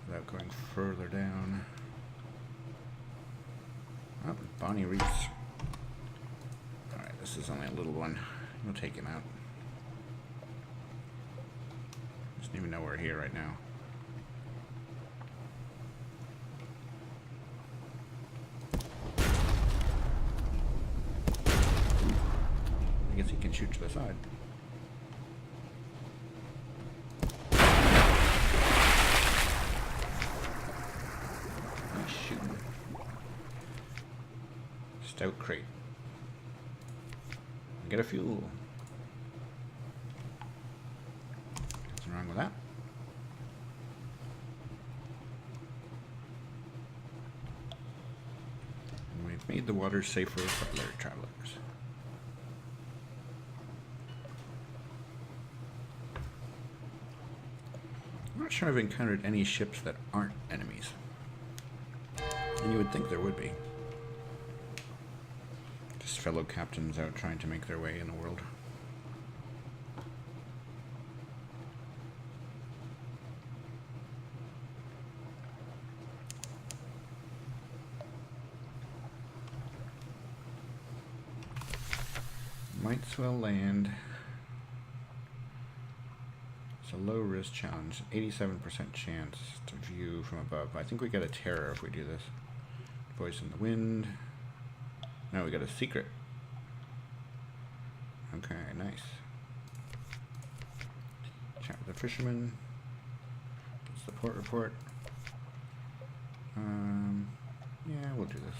without going further down. Oh, Bonnie Reefs. Alright, this is only a little one. We'll take him out. Doesn't even know we're here right now. I guess he can shoot to the side. Nice shooting. Stout crate. Get a fuel. Nothing wrong with that. And we've made the water safer for other travelers. I'm not sure I've encountered any ships that aren't enemies. And you would think there would be. Just fellow captains out trying to make their way in the world. Might as well land. It's a low risk challenge, 87% chance to view from above. I think we get a terror if we do this. Voice in the wind. No, we got a secret. Okay, nice. Chat with the fisherman. It's the port report. Yeah, we'll do this.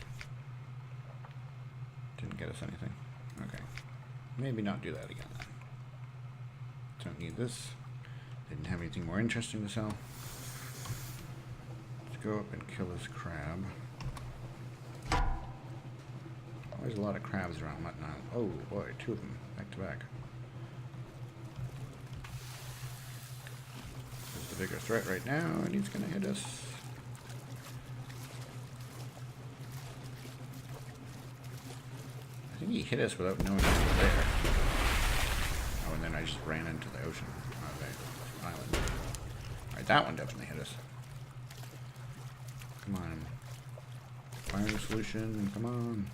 Didn't get us anything. Okay. Maybe not do that again then. Don't need this. Didn't have anything more interesting to sell. Let's go up and kill this crab. There's a lot of crabs around Mutton Island. Oh boy, 2 of them, back to back. There's the bigger threat right now, and he's gonna hit us. think he hit us without knowing he was there. Oh, and then I just ran into the ocean. The island. Alright, that one definitely hit us. Come on. Fire solution, come on.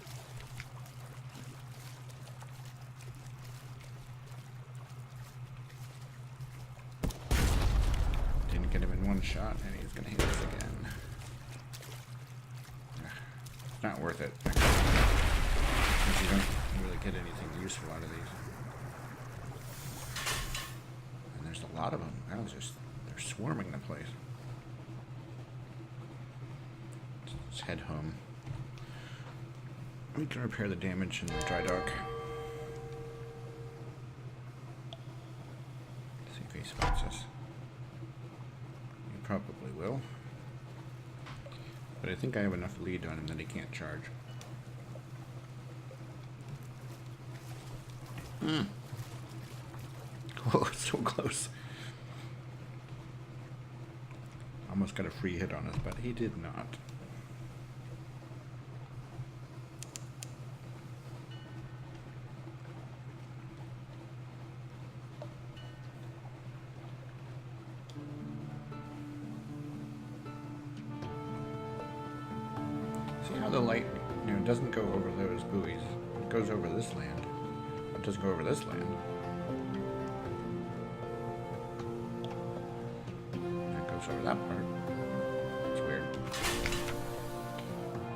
Didn't get him in one shot, and he's gonna hit us again. It's not worth it. Because you don't really get anything useful out of these. And there's a lot of them. Now they're swarming the place. Let's head home. We can repair the damage in the dry dock. See if he spots us. He probably will. But I think I have enough lead on him that he can't charge. Oh, so close. Almost got a free hit on us, but he did not. See how the light, doesn't go over those buoys. It goes over this land. It doesn't go over this land. It goes over that part. It's weird.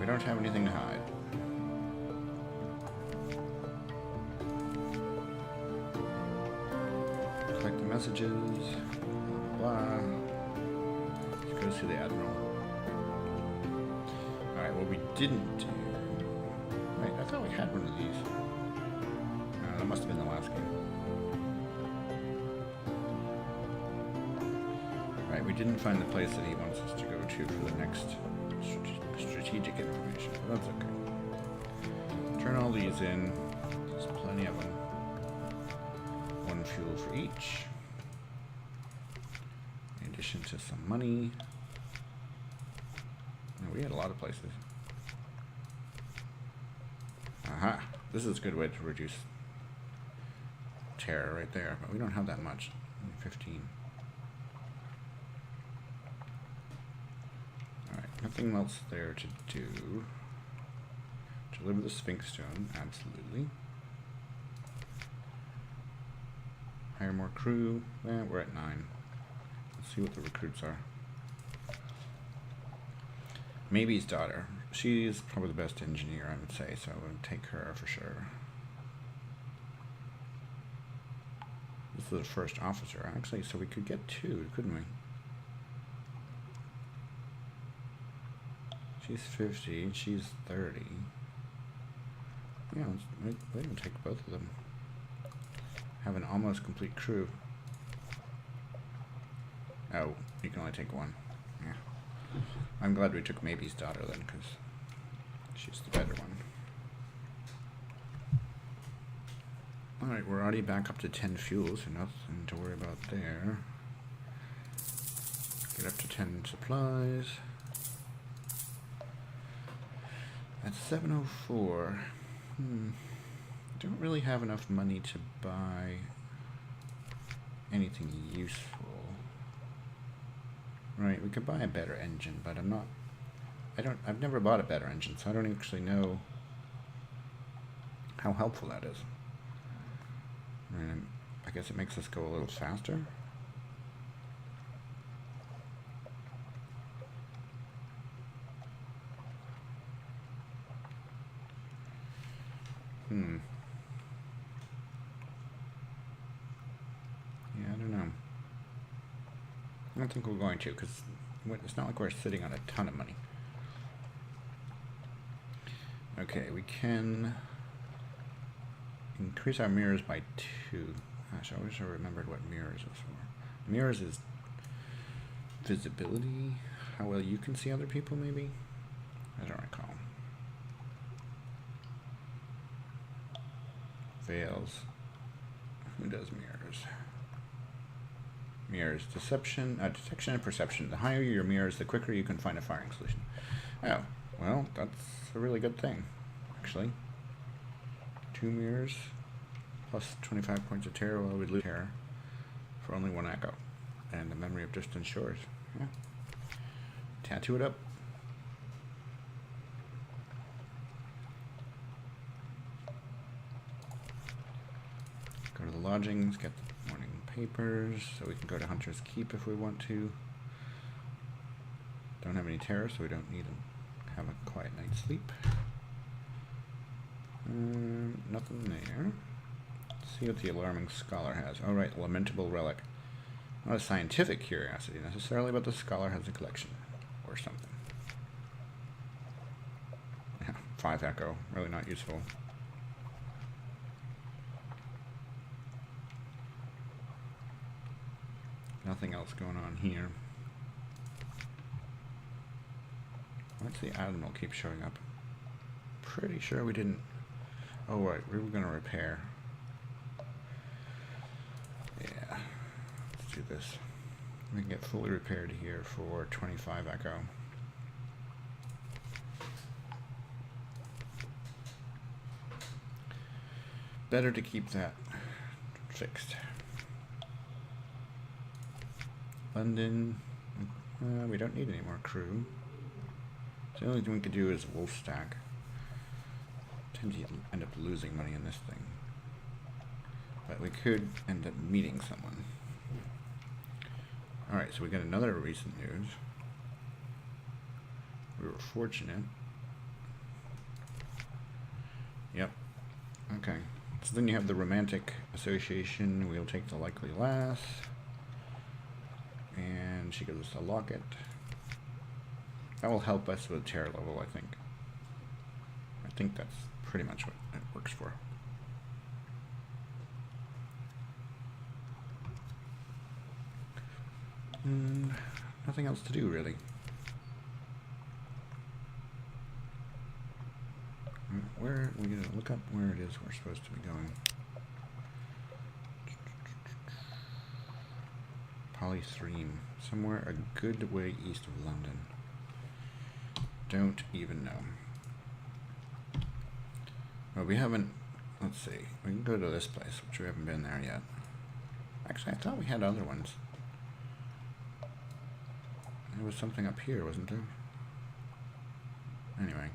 We don't have anything to hide. Collect the messages. Blah, blah, blah. Let's go see the Admiral. Alright, what we didn't do... Wait, I thought we had one of these. No, that must have been the last game. Right, we didn't find the place that he wants us to go to for the next strategic information, but that's okay. Turn all these in. There's plenty of them. One fuel for each. In addition to some money. We had a lot of places. Aha! This is a good way to reduce terror right there, but we don't have that much. Only 15. Alright, nothing else there to do. Deliver the Sphinx Stone, absolutely. Hire more crew. We're at 9. Let's see what the recruits are. Maybe's daughter. She's probably the best engineer, I would say, so I would take her for sure. This is the first officer, actually, so we could get 2, couldn't we? She's 50, she's 30. Yeah, we can take both of them. Have an almost complete crew. Oh, you can only take one. Yeah. I'm glad we took Maybe's daughter then, because she's the better one. Alright, we're already back up to 10 fuels, so nothing to worry about there. Get up to 10 supplies. At 704, don't really have enough money to buy anything useful. Right, we could buy a better engine, but I've never bought a better engine, so I don't actually know how helpful that is. I guess it makes us go a little faster. Yeah, I don't know. I don't think we're going to, because it's not like we're sitting on a ton of money. Okay, we can increase our mirrors by 2. Gosh, I wish I remembered what mirrors was for. Mirrors is visibility, how well you can see other people, maybe? I don't recall. Veils. Who does mirrors? Mirrors. Detection and perception. The higher your mirrors, the quicker you can find a firing solution. Oh, well, that's a really good thing, actually. 2 mirrors, plus 25 points of terror while we lose terror for only 1 echo. And the memory of distant shores. Yeah. Tattoo it up. Go to the lodgings, get the morning papers, so we can go to Hunter's Keep if we want to. Don't have any terror, so we don't need to have a quiet night's sleep. Nothing there. Let's see what the alarming scholar has. Oh right, lamentable relic. Not a scientific curiosity necessarily, but the scholar has a collection or something. Yeah, 5 echo, really not useful. Nothing else going on here. What's the Admiral keep showing up? Pretty sure we didn't. Oh right, we were gonna repair. Yeah, let's do this. We can get fully repaired here for 25 echo. Better to keep that fixed. London, we don't need any more crew. So the only thing we could do is wolf stack. Tend to end up losing money in this thing. But we could end up meeting someone. Alright, so we got another recent news. We were fortunate. Yep. Okay. So then you have the romantic association. We'll take the likely lass. And she gives us a locket. That will help us with terror level, I think. I think that's pretty much what it works for. Nothing else to do, really. Where we're gonna look up where it is we're supposed to be going. Polythreme, somewhere a good way east of London. Don't even know. Well, we haven't. Let's see. We can go to this place, which we haven't been there yet. Actually, I thought we had other ones. There was something up here, wasn't there? Anyway.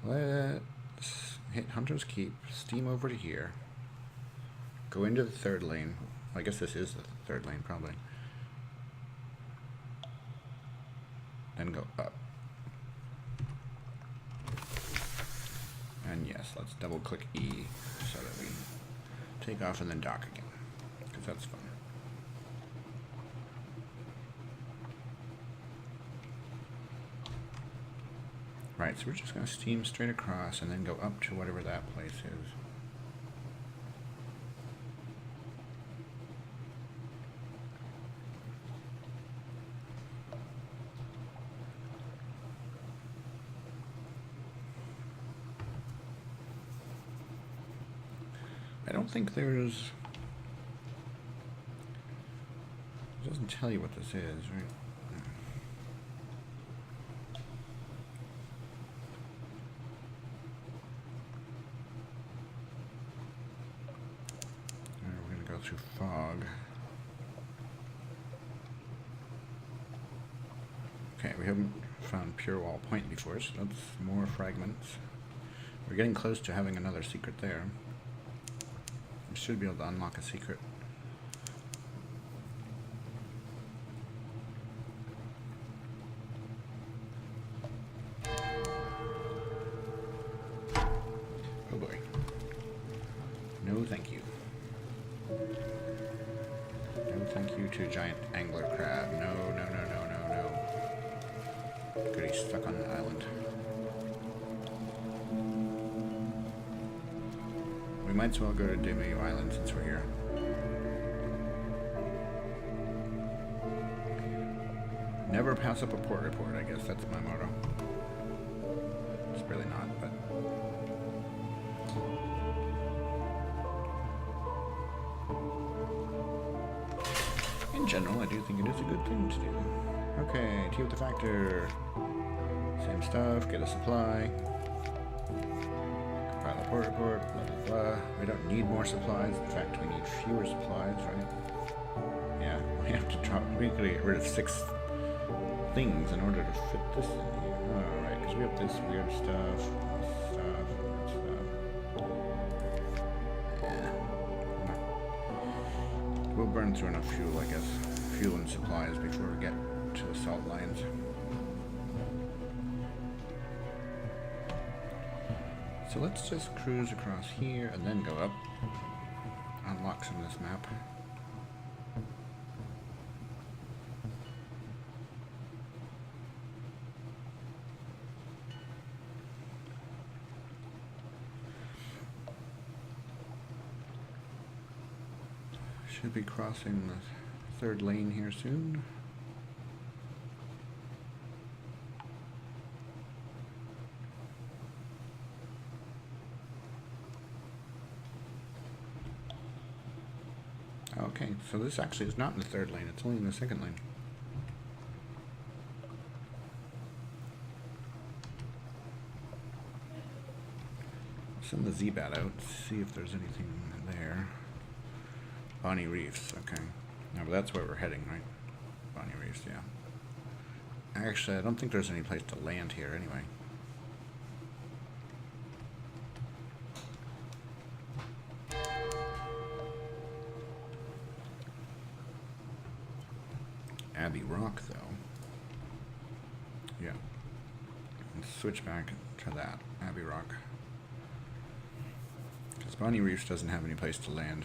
Let's hit Hunter's Keep, steam over to here, go into the 3rd lane. I guess this is the 3rd lane, probably. Then go up. And yes, let's double click E so that we take off and then dock again, because that's fun. Right, so we're just going to steam straight across and then go up to whatever that place is. I don't think there's... It doesn't tell you what this is, right? Through fog. Okay, we haven't found Pure Wall Point before, so that's more fragments. We're getting close to having another secret there. We should be able to unlock a secret. Oh boy. No thank you. No thank you to giant angler crab. No, no, no, no, no, no. Good, he's stuck on the island. We might as well go to Dimmu Island since we're here. Never pass up a port report, I guess that's my motto. It's really not, but... In general, I do think it is a good thing to do. Okay, tea with the factor. Same stuff, get a supply. Could report, blah, blah, blah. We don't need more supplies. In fact, we need fewer supplies, right? Yeah, we have to drop. We could get rid of 6 things in order to fit this in here. Alright, because we have this weird stuff. Yeah. We'll burn through enough fuel, I guess. Fuel and supplies before we get to the salt lines. So let's just cruise across here and then go up. Unlock some of this map. Should be crossing the 3rd lane here soon. Okay, so this actually is not in the 3rd lane, it's only in the 2nd lane. Send the Z-Bat out, see if there's anything there. Bonnie Reefs, okay. No, but that's where we're heading, right? Bonnie Reefs, yeah. Actually, I don't think there's any place to land here anyway. Abbey Rock, though. Yeah. Let's switch back to that. Abbey Rock. Because Bonnie Reefs doesn't have any place to land.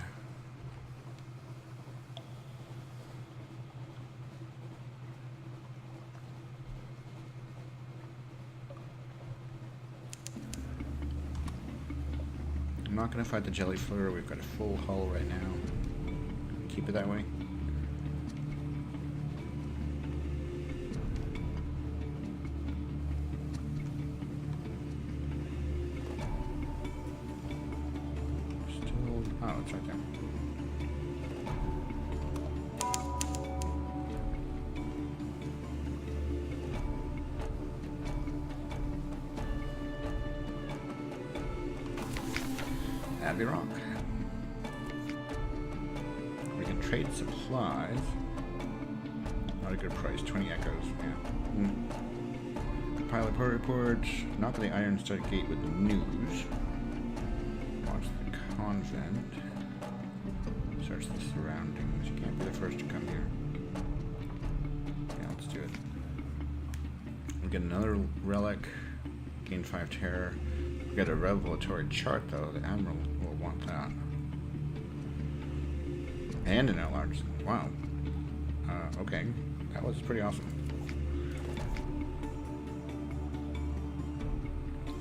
I'm not going to fight the jelly fleur. We've got a full hull right now. Keep it that way. Still, oh, it's right there. Abbey Rock. We can trade supplies. Not a good price. 20 echoes. Yeah. Pilot report. Knock on the Iron Star Gate with news. Watch the convent. Search the surroundings. You can't be the first to come here. Yeah, let's do it. We get another relic. Gain 5 terror. We got a revelatory chart though. The Admiral will want that. And an enlarged. Wow. Okay. That was pretty awesome.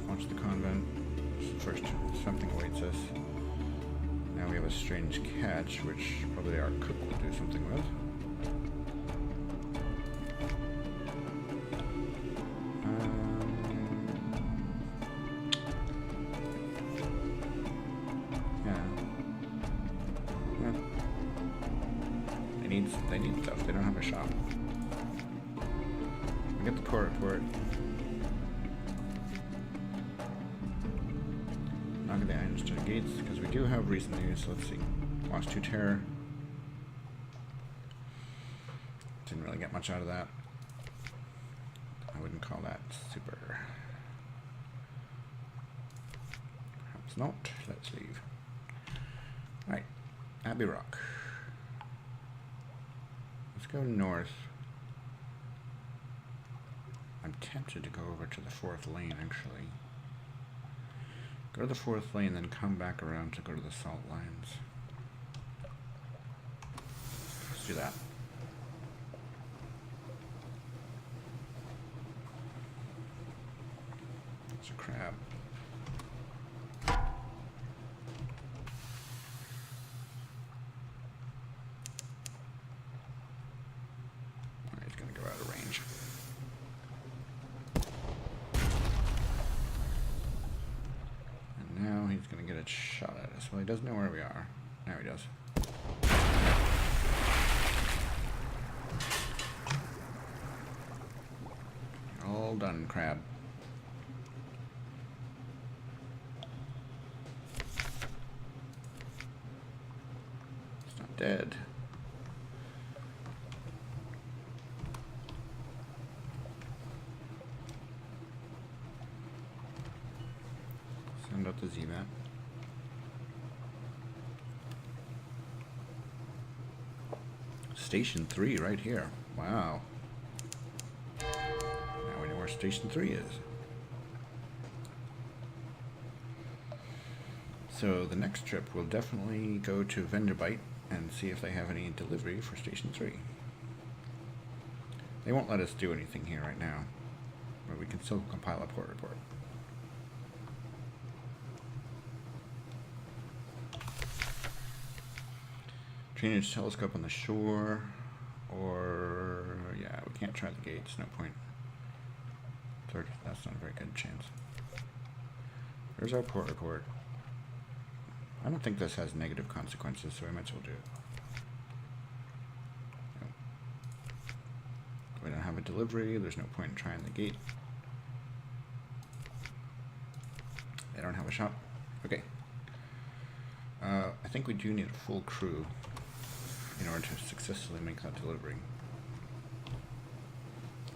Watch the convent. First, something awaits us. Now we have a strange catch, which probably our cook will do something with. They need stuff. They don't have a shop. We get the port report. Knock at the Iron Star Gates, because we do have recent news. So let's see. Lost 2 terror. Didn't really get much out of that. I wouldn't call that super. Perhaps not. Let's leave. Alright. Abbey Rock. Let's go north. I'm tempted to go over to the 4th lane, actually. Go to the 4th lane, then come back around to go to the salt lines. Let's do that. It's a crab. Shot at us. Well, he doesn't know where we are. Now he does. All done, crab. dead. Send out the ZMAP. Station 3 right here. Wow. Now we know where Station 3 is. So the next trip we'll definitely go to Vendorbyte and see if they have any delivery for Station 3. They won't let us do anything here right now, but we can still compile a port report. Drainage telescope on the shore, or yeah, we can't try the gates, no point. That's not a very good chance. There's our port report. I don't think this has negative consequences, so we might as well do it. Nope. We don't have a delivery, there's no point in trying the gate. They don't have a shop. Okay. I think we do need a full crew in order to successfully make that delivery.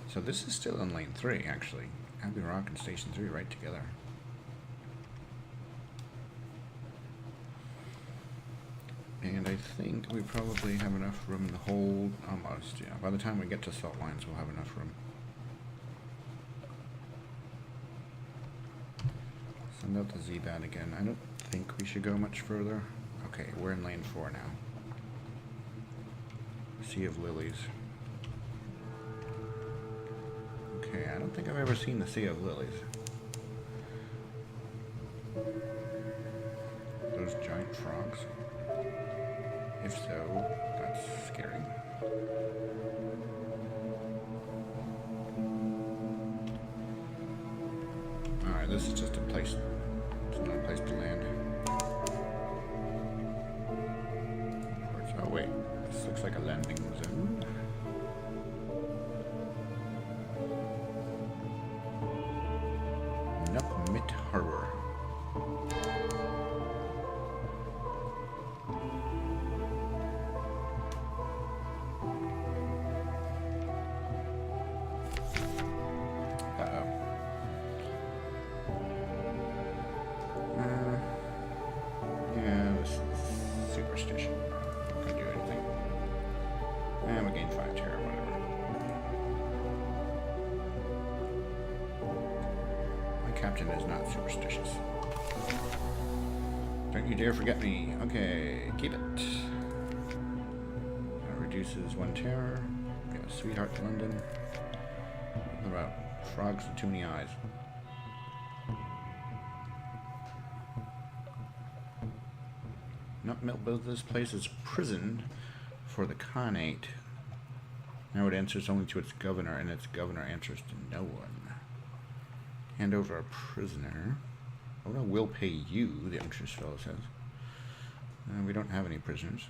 So this is still in lane 3, actually. Abbey Rock and Station 3 right together. And I think we probably have enough room to hold, almost, yeah. By the time we get to salt lines, we'll have enough room. Send out the Z-Bat again. I don't think we should go much further. Okay, we're in lane 4 now. Sea of Lilies. Okay, I don't think I've ever seen the Sea of Lilies. Those giant frogs. If so, that's scary. Alright, this is just a place. It's not a place to land. Oh wait, this looks like a landing zone. Nupmit Harbor. Yeah, this is superstition. Not gonna do anything. And we gain 5 terror, whatever. My captain is not superstitious. Don't you dare forget me. Okay, keep it. That reduces 1 terror. We have Sweetheart London. What about frogs with too many eyes? This place is prison for the Khanate. Now it answers only to its governor, and its governor answers to no one. Hand over a prisoner. Oh no, we'll pay you, the anxious fellow says. We don't have any prisoners.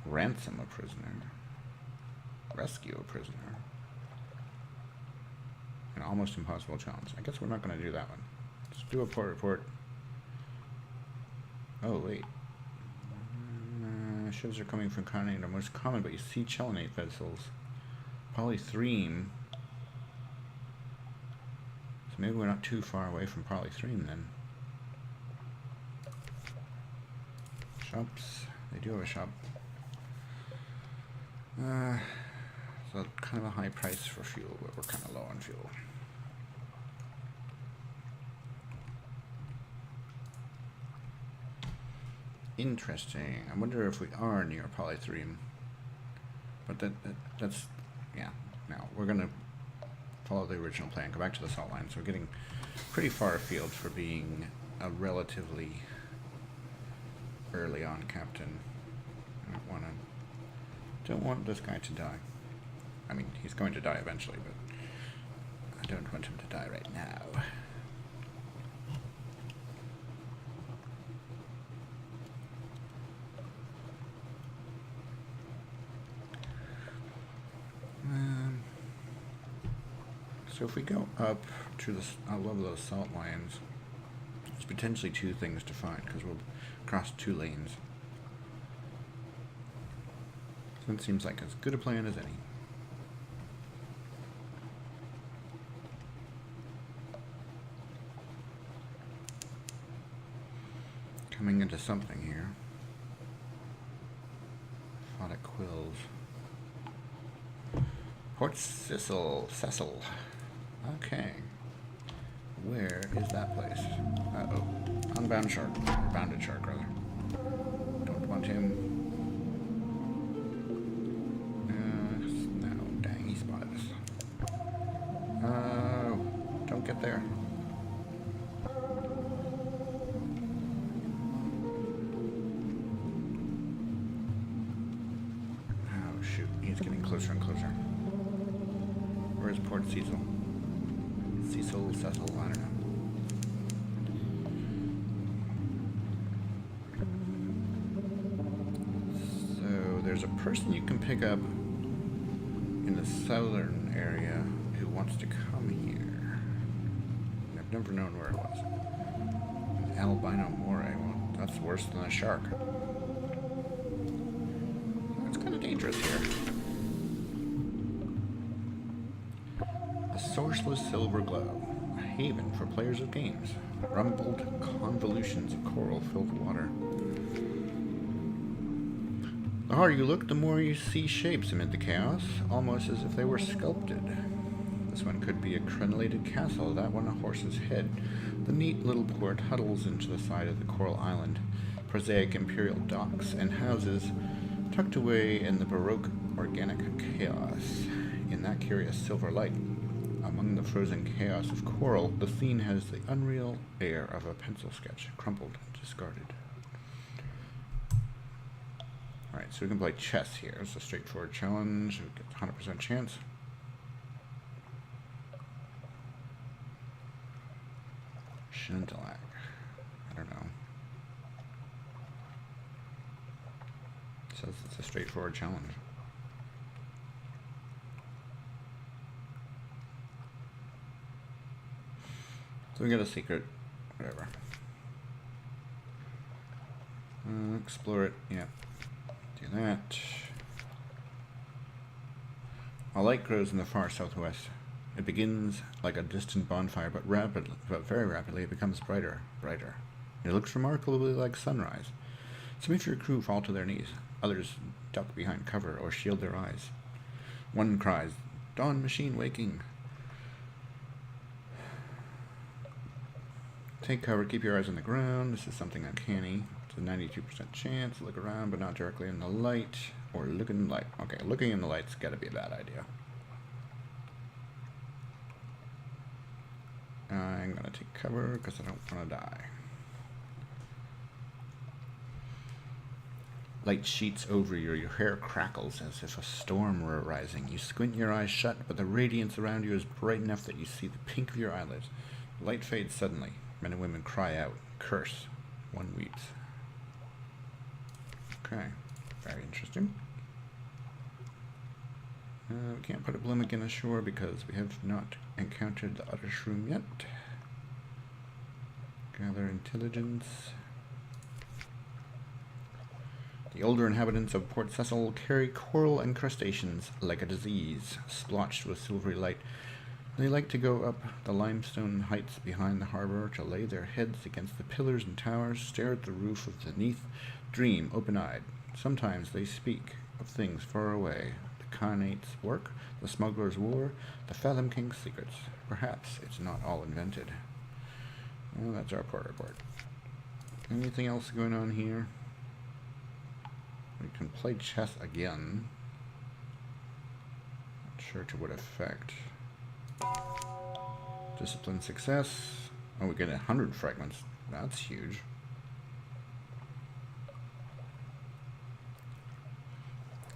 Ransom a prisoner. Rescue a prisoner. An almost impossible challenge. I guess we're not going to do that one. Let's do a port report. Oh, wait. Ships are coming from Khanate are most common, but you see Chelenate vessels. Polythreme. So maybe we're not too far away from Polythreme then. Shops. They do have a shop. So kind of a high price for fuel, but we're kind of low on fuel. Interesting. I wonder if we are near Polythreme. But that's, yeah. Now, we're going to follow the original plan, go back to the salt line. So we're getting pretty far afield for being a relatively early on captain. I don't want this guy to die. I mean, he's going to die eventually, but I don't want him to die right now. So if we go up to the, I love those salt lines. It's potentially 2 things to find, because we'll cross 2 lanes. So it seems like as good a plan as any. Coming into something here. Photic Quills. Port Cecil. Okay. Where is that place? Uh-oh. Unbound shark. Bounded shark, rather. Don't want him. No, dang, he spotted us. Oh, don't get there. Oh, shoot. He's getting closer and closer. Where's Port Cecil? Cecil, I don't know. So there's a person you can pick up in the southern area who wants to come here. I've never known where it was. An albino moray. Well, that's worse than a shark. It's kind of dangerous here. Sourceless silver glow, a haven for players of games. Rumbled convolutions of coral fill the water. The harder you look, the more you see shapes amid the chaos, almost as if they were sculpted. This one could be a crenellated castle, that one a horse's head. The neat little port huddles into the side of the coral island. Prosaic imperial docks and houses tucked away in the baroque organic chaos. In that curious silver light, among the frozen chaos of coral, the scene has the unreal air of a pencil sketch, crumpled and discarded. Alright, so we can play chess here. It's a straightforward challenge. We get 100% chance. Shintalak. I don't know. It says it's a straightforward challenge. So we got a secret, whatever. Explore it, yeah. Do that. A light grows in the far southwest. It begins like a distant bonfire, but very rapidly it becomes brighter. It looks remarkably like sunrise. Some of your crew fall to their knees. Others duck behind cover or shield their eyes. One cries, "Dawn machine waking." Take cover, keep your eyes on the ground. This is something uncanny. It's a 92% chance. Look around, but not directly in the light. Or look in the light. Okay, looking in the light's gotta be a bad idea. I'm gonna take cover because I don't want to die. Light sheets over you. Your hair crackles as if a storm were arising. You squint your eyes shut, but the radiance around you is bright enough that you see the pink of your eyelids. The light fades suddenly. Men and women cry out, curse. One weeps. Okay, very interesting. We can't put a Blumigan ashore because we have not encountered the other shroom yet. Gather intelligence. The older inhabitants of Port Cecil carry coral encrustations like a disease, splotched with silvery light. They like to go up the limestone heights behind the harbor to lay their heads against the pillars and towers, stare at the roof of the neath, dream open-eyed. Sometimes they speak of things far away, the Khanate's work, the smuggler's war, the Fathom King's secrets. Perhaps it's not all invented. Well, that's our port report. Anything else going on here? We can play chess again. Not sure to what effect. Discipline success. Oh, we get 100 fragments. That's huge.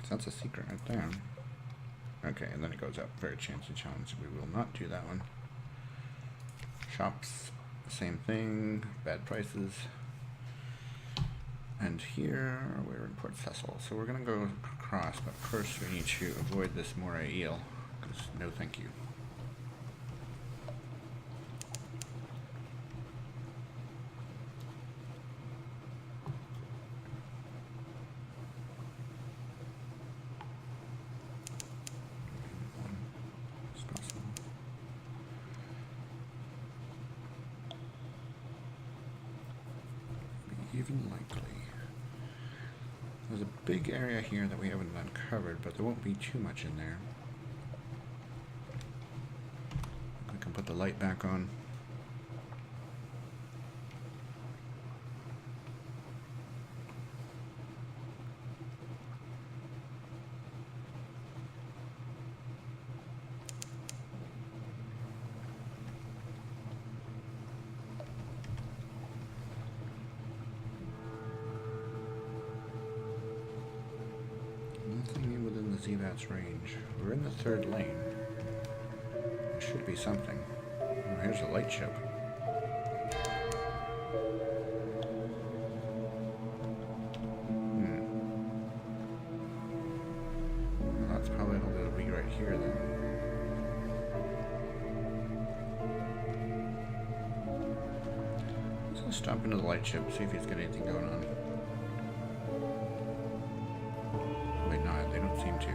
So that's a secret right there. Okay, and then it goes up. Very chancy challenge. We will not do that one. Shops, same thing. Bad prices. And here we're in Port Cecil. So we're going to go across, but first we need to avoid this moray eel. Because no thank you. Even likely. There's a big area here that we haven't uncovered, but there won't be too much in there. I can put the light back on. That's range. We're in the third lane. There should be something. Oh, here's a light ship. Well, that's probably all it'll be right here then. Let's stop into the light ship, see if he's got anything going on. Wait, no, they don't seem to.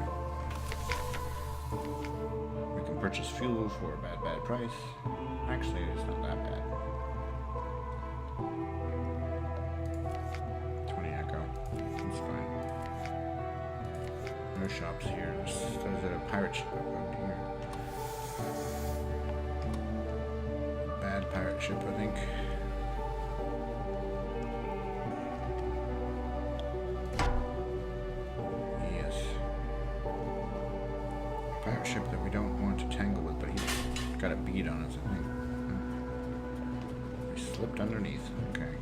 We can purchase fuel for a bad price. Actually, it's not that bad. 20 echo. That's fine. No shops here. There's a pirate ship up here. Bad pirate ship, I think. Ship that we don't want to tangle with, but he's got a bead on us, I think. We slipped underneath. Okay.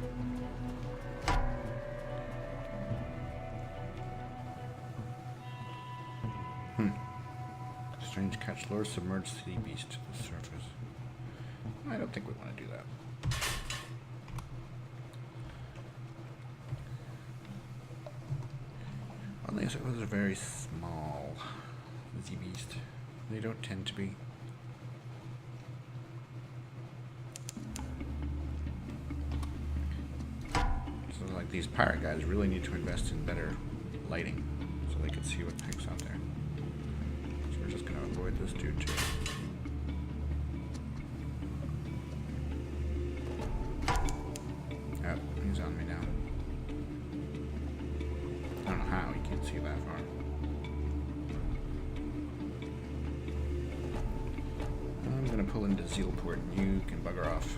Strange catch lures submerged sea beast to the surface. I don't think we want to do that. Unless it was a very small sea beast. They don't tend to be. So like these pirate guys really need to invest in better lighting so they can see what picks out there. So we're just going to avoid this dude too. Oh, he's on me now. I don't know how, he can't see that far. I'm going to pull into Zealport and you can bugger off.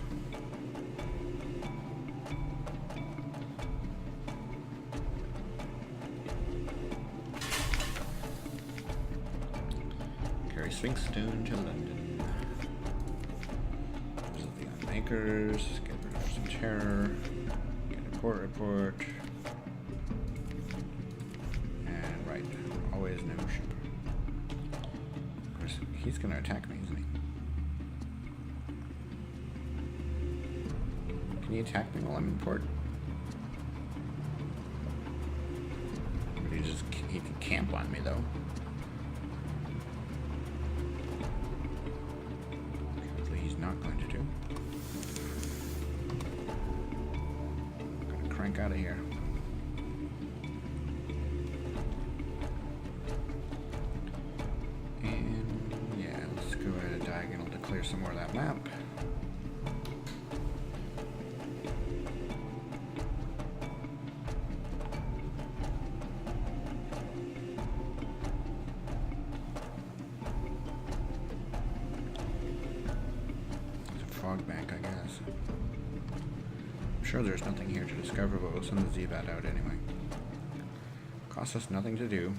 Carry Sphinx Stone to London. Visit the Unmakers, get rid of some terror, get a port report. And right, always no ship. Of course, he's going to attack me, isn't he? Can you attack me while I'm in port? But he can camp on me though. Hopefully he's not going to do. I'm gonna crank out of here. And yeah, let's go at a diagonal to clear some more of that map. Fog bank, I guess. I'm sure there's nothing here to discover, but we'll send the Z-Bat out anyway. Costs us nothing to do.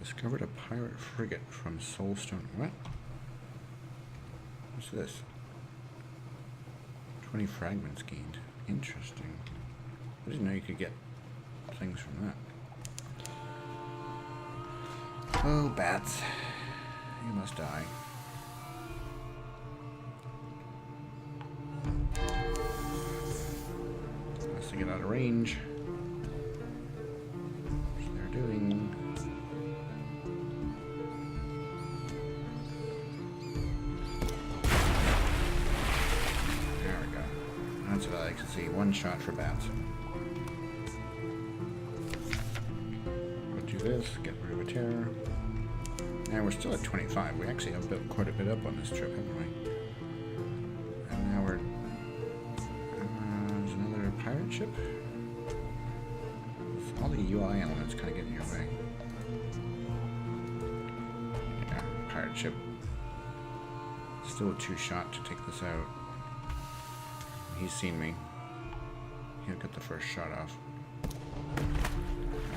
Discovered a pirate frigate from Soulstone. What? What's this? 20 fragments gained. Interesting. I didn't know you could get things from that. Oh, bats. You must die. Has to get out of range. Which they're doing. There we go. That's what I like to see. One shot for bats. We'll do this. Get rid of a terror. And we're still at 25. We actually have built quite a bit up on this trip, haven't we? And now we're... there's another pirate ship. All the UI elements kind of get in your way. Yeah, pirate ship. Still a two-shot to take this out. He's seen me. He'll get the first shot off.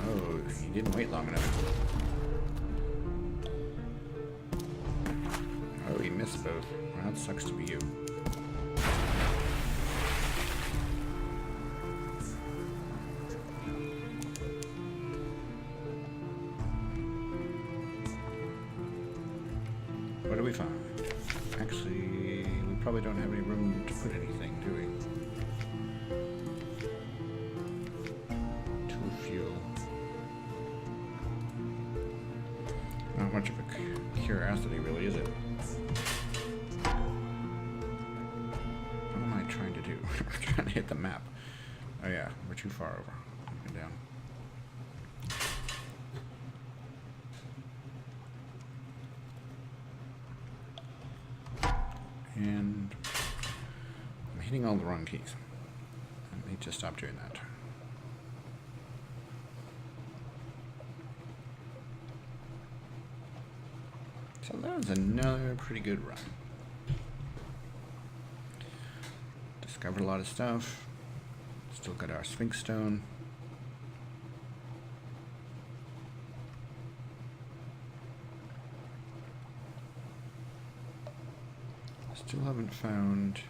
Oh, he didn't wait long enough. Oh, he missed both. Well, that sucks to be you. What do we find? Actually, we probably don't have any room to put anything, do we? Tool fuel. Not much of a curiosity, really, is it? What am I trying to do? We're trying to hit the map. Oh yeah, we're too far over. Go down. And I'm hitting all the wrong keys. I need to stop doing that. So that was another pretty good run. Discovered a lot of stuff. Still got our Sphinx Stone. Still haven't found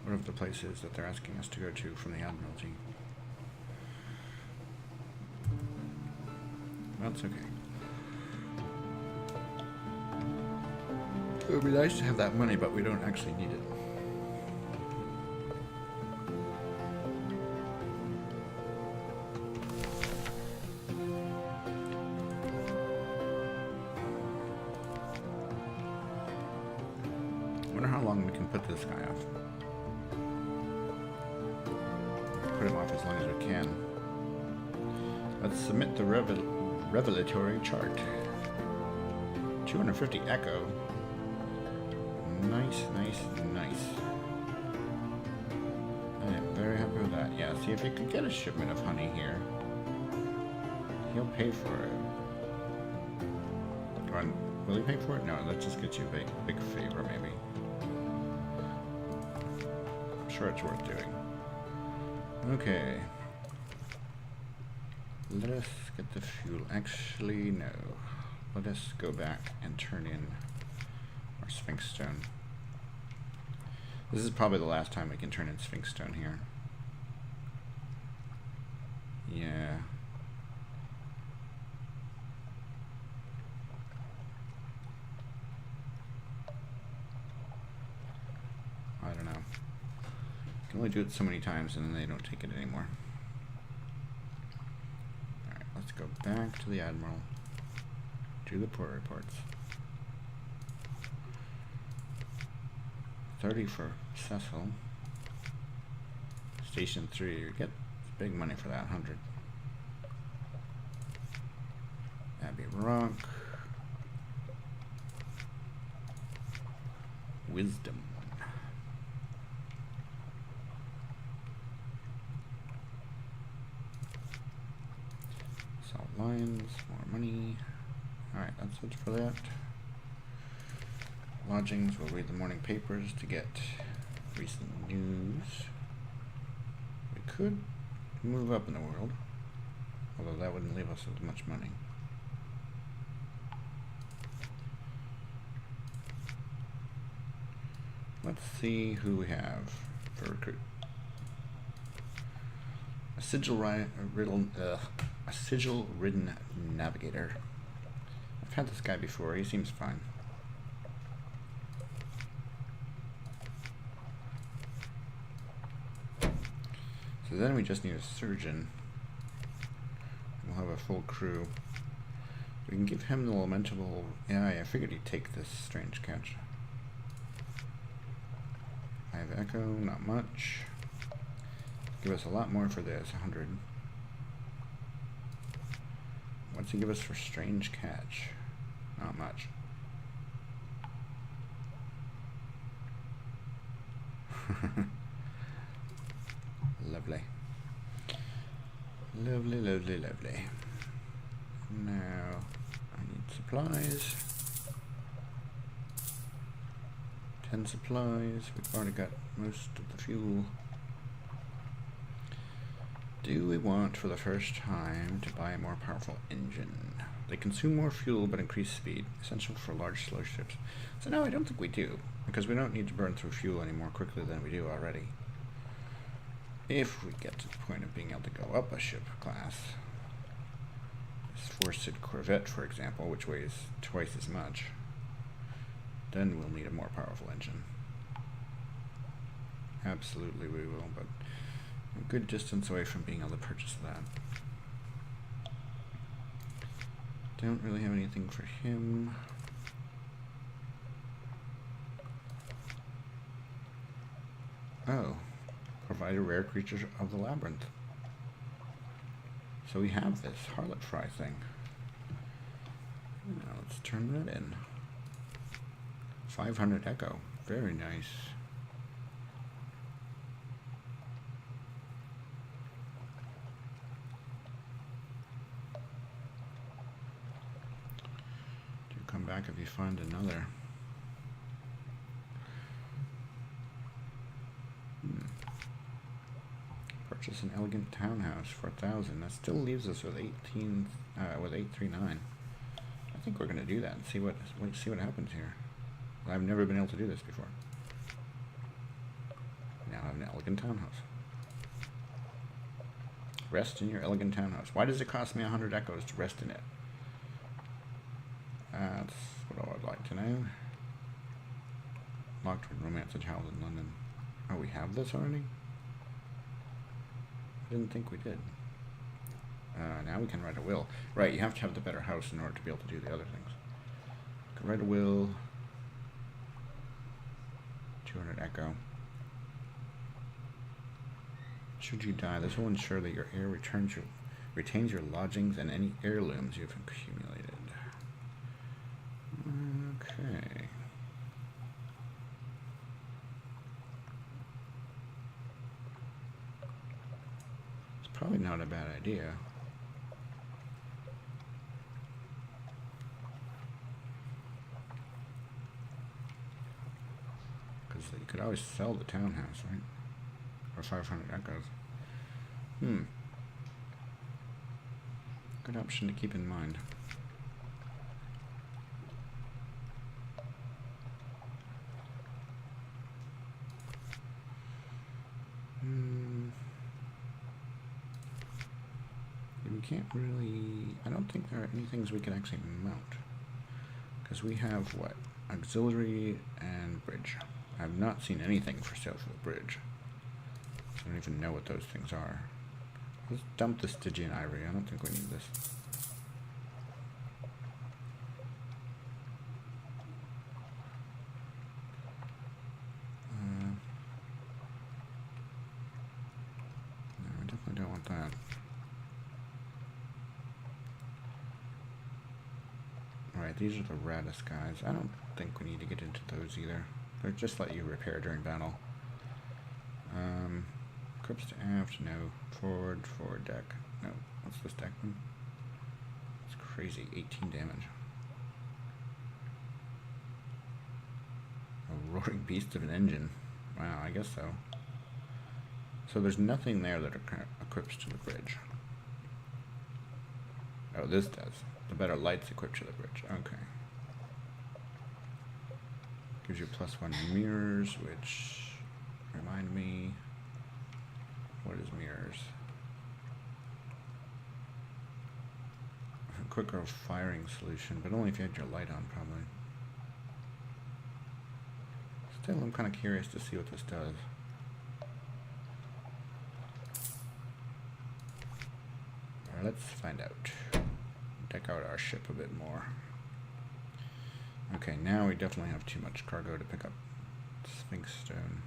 one of the places that they're asking us to go to from the Admiralty. That's okay. It would be nice to have that money, but we don't actually need it. I wonder how long we can put this guy off. Put him off as long as we can. Let's submit the revelatory chart. 250 echo. Nice, nice, nice. I am very happy with that. Yeah, see if he could get a shipment of honey here. He'll pay for it. Or, will he pay for it? No, let's just get you a big favor, maybe. I'm sure it's worth doing. Okay. Let us get the fuel. Actually, no. Let us go back and turn in our Sphinx Stone. This is probably the last time we can turn in Sphinx Stone here. Yeah. I don't know. You can only do it so many times and then they don't take it anymore. Alright, let's go back to the Admiral. Do the port reports. 30 for Cecil. Station 3, you get big money for that, 100. Abbey Rock. Wisdom. Salt Lions, more money. Alright, that's it for that. Lodgings, we'll read the morning papers to get recent news. We could move up in the world, although that wouldn't leave us with much money. Let's see who we have for recruit. A sigil-ridden navigator. I've had this guy before, he seems fine. So then we just need a surgeon. We'll have a full crew. We can give him the lamentable... Yeah, I figured he'd take this strange catch. I have echo, not much. Give us a lot more for this, 100. What's he give us for strange catch? Not much. Lovely. Lovely, lovely, lovely. Now, I need supplies. 10 supplies. We've already got most of the fuel. Do we want, for the first time, to buy a more powerful engine? They consume more fuel but increase speed, essential for large slow ships. So no, I don't think we do, because we don't need to burn through fuel any more quickly than we do already. If we get to the point of being able to go up a ship class, this four-seated Corvette, for example, which weighs twice as much, then we'll need a more powerful engine. Absolutely we will, but a good distance away from being able to purchase that. Don't really have anything for him. Oh, provide a rare creature of the labyrinth. So we have this harlot fry thing. Now let's turn that in. 500 echo, very nice. Do come back if you find another. Purchase an elegant townhouse for 1,000. That still leaves us with 839. I think we're gonna do that and see what happens here. I've never been able to do this before. Now I have an elegant townhouse. Rest in your elegant townhouse. Why does it cost me 100 echoes to rest in it? That's what I would like to know. Locked with romance and child in London. Oh, we have this already? I didn't think we did. Now we can write a will. Right, you have to have the better house in order to be able to do the other things. Can write a will. 200 echo. Should you die, this will ensure that your heir retains your lodgings and any heirlooms you've accumulated. Okay. It's probably not a bad idea. You could always sell the townhouse, right? For 500 echoes. Good option to keep in mind. We can't really... I don't think there are any things we can actually mount. Because we have, what? Auxiliary and bridge. I have not seen anything for sale for the bridge. So I don't even know what those things are. Let's dump the Stygian ivory. I don't think we need this. No, I definitely don't want that. Alright, these are the raddest guys. I don't think we need to get into those either. Or just let you repair during battle. Crips to aft, no. Forward deck. No. What's this deck one? It's crazy. 18 damage. A roaring beast of an engine. Wow, I guess so. So there's nothing there that equips to the bridge. Oh, this does. The better lights equip to the bridge. Okay. Gives you +1 mirrors, which remind me, what is mirrors? A quicker firing solution, but only if you had your light on, probably. Still, I'm kind of curious to see what this does. Alright, let's find out. Deck out our ship a bit more. Okay, now we definitely have too much cargo to pick up. Sphinx stone.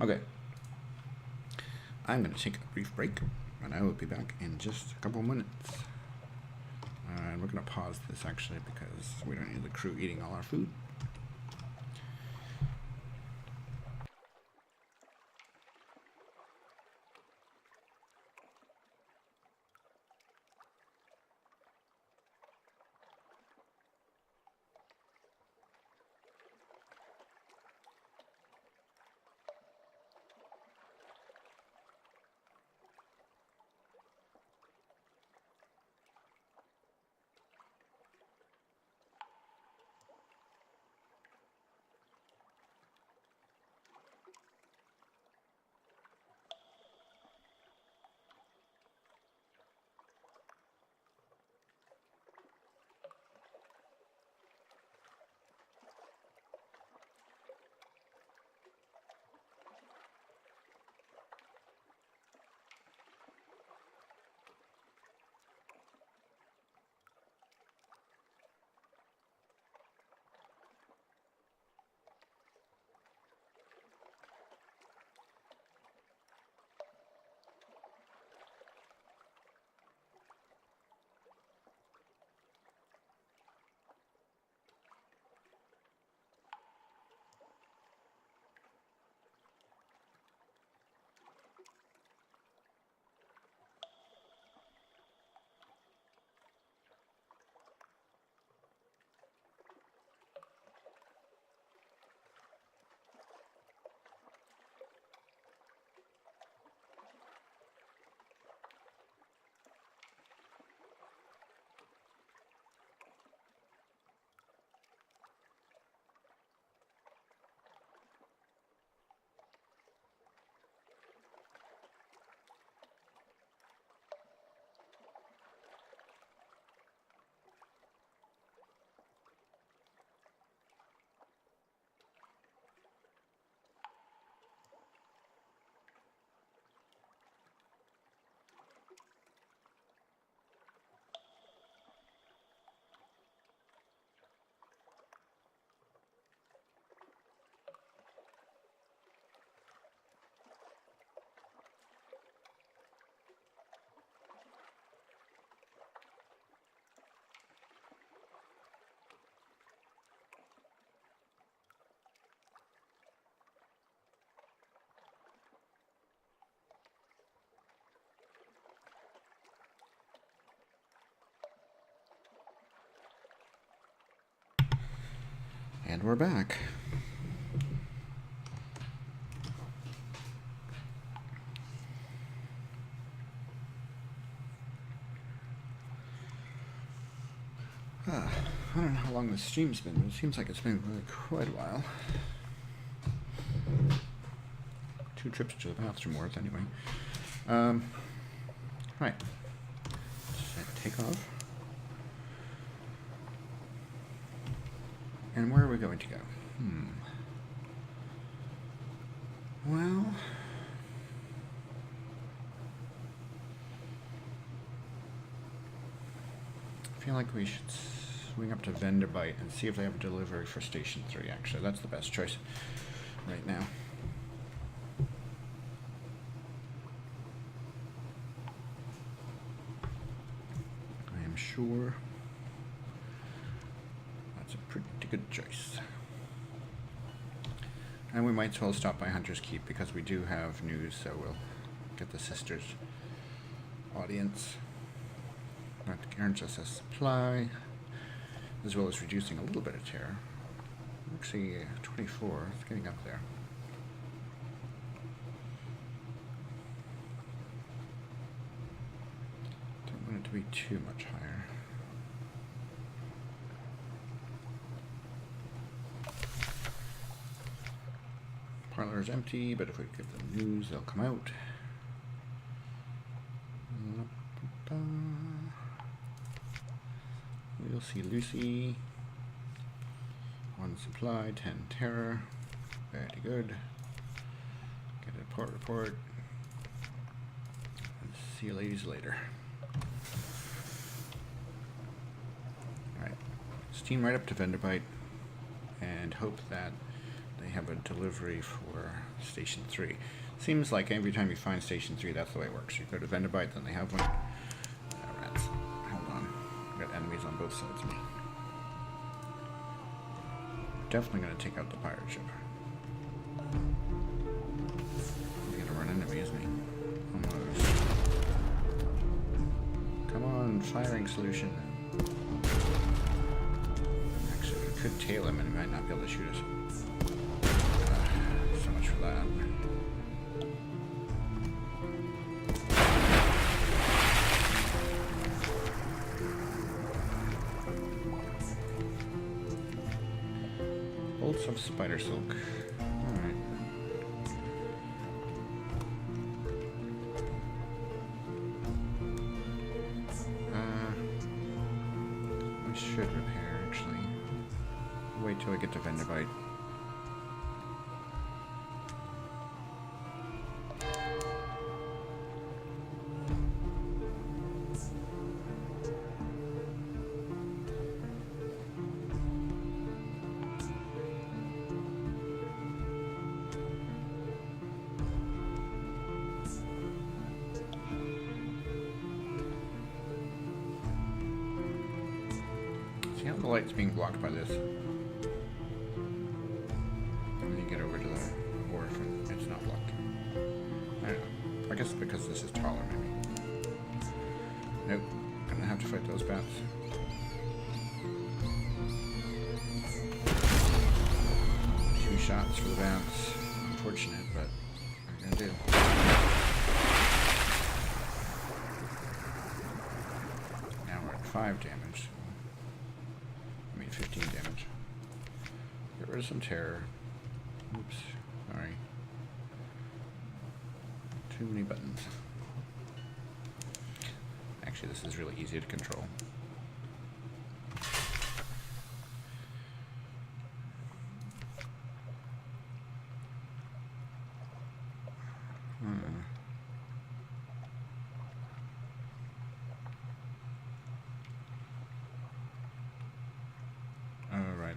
Okay. I'm going to take a brief break, And I will be back in just a couple minutes. And we're going to pause this actually because we don't need the crew eating all our food. And we're back. I don't know how long this stream's been, but it seems like it's been quite a while. 2 trips to the bathroom worth, anyway. Right. Set takeoff. And where are we going to go? Well, I feel like we should swing up to Vanderbilt and see if they have a delivery for Station 3, actually. That's the best choice right now. I am sure that's a pretty good choice. And we might as well stop by Hunter's Keep because we do have news, so we'll get the sisters' audience. That earns us a supply, as well as reducing a little bit of terror. Actually, 24, it's getting up there. Don't want it to be too much higher. Parlor is empty, but if we give them news, they'll come out. We'll see Lucy. 1 supply, 10 terror. Very good. Get a report. And see you ladies later. Alright. Steam right up to Vanderbilt and hope that they have a delivery for Station 3. Seems like every time you find Station 3, that's the way it works. You go to Vendabite, then they have one. Rats. Hold on. I've got enemies on both sides of me. Definitely going to take out the pirate ship. He's going to run into me, isn't he? Almost. Come on, firing solution. Actually, we could tail him and he might not be able to shoot us. So much for that. Bolts of spider silk. Alright. We should repair, actually. Wait till I get to Vendabite. See how the light's being blocked by this? And then you get over to the wharf and it's not blocked. I don't know. I guess because this is taller, maybe. Nope. Gonna have to fight those bats. Two shots for the bats. Unfortunate, but what are you gonna do? Now we're at 5 damage. 15 damage. Get rid of some terror. Oops, sorry. Too many buttons. Actually, this is really easy to control.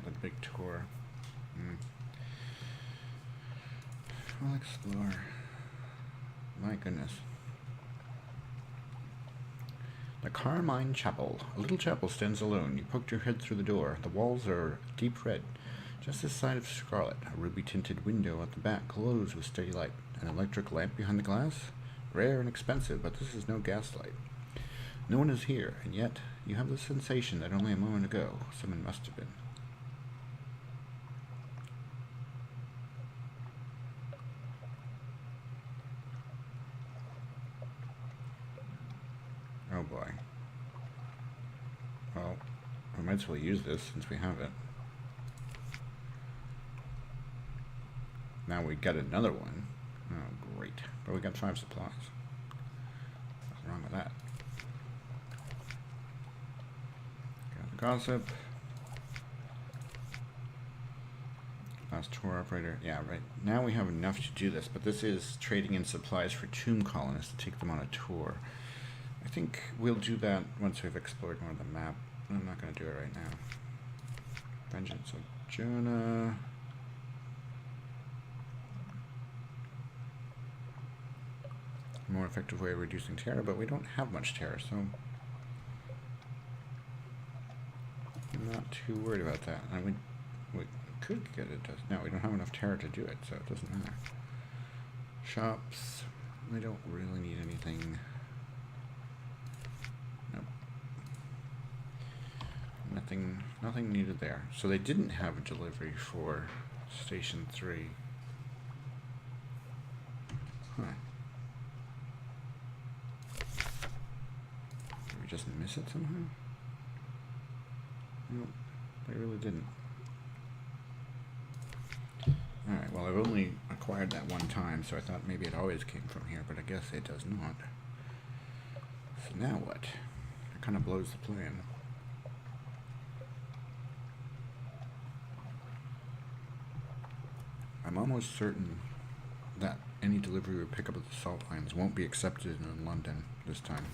The big tour. We'll explore. My goodness. The Carmine Chapel. A little chapel stands alone. You poked your head through the door. The walls are deep red, just this side of scarlet. A ruby-tinted window at the back glows with steady light. An electric lamp behind the glass? Rare and expensive, but this is no gaslight. No one is here, and yet you have the sensation that only a moment ago someone must have been. Oh boy. Well, we might as well use this since we have it. Now we got another one. Oh, great. But we got 5 supplies. What's wrong with that? Got the gossip. Last tour operator. Yeah, right. Now we have enough to do this, but this is trading in supplies for tomb colonists to take them on a tour. I think we'll do that once we've explored more of the map. I'm not going to do it right now. Vengeance of Jonah. More effective way of reducing terror, but we don't have much terror, so I'm not too worried about that. And we could get it. No, we don't have enough terror to do it, so it doesn't matter. Shops. We don't really need anything. Nothing needed there. So they didn't have a delivery for Station 3. Huh. Did we just miss it somehow? Nope, they really didn't. Alright, well I've only acquired that one time, so I thought maybe it always came from here, but I guess it does not. So now what? It kind of blows the plan. I'm almost certain that any delivery we pick up at the salt mines won't be accepted in London this time.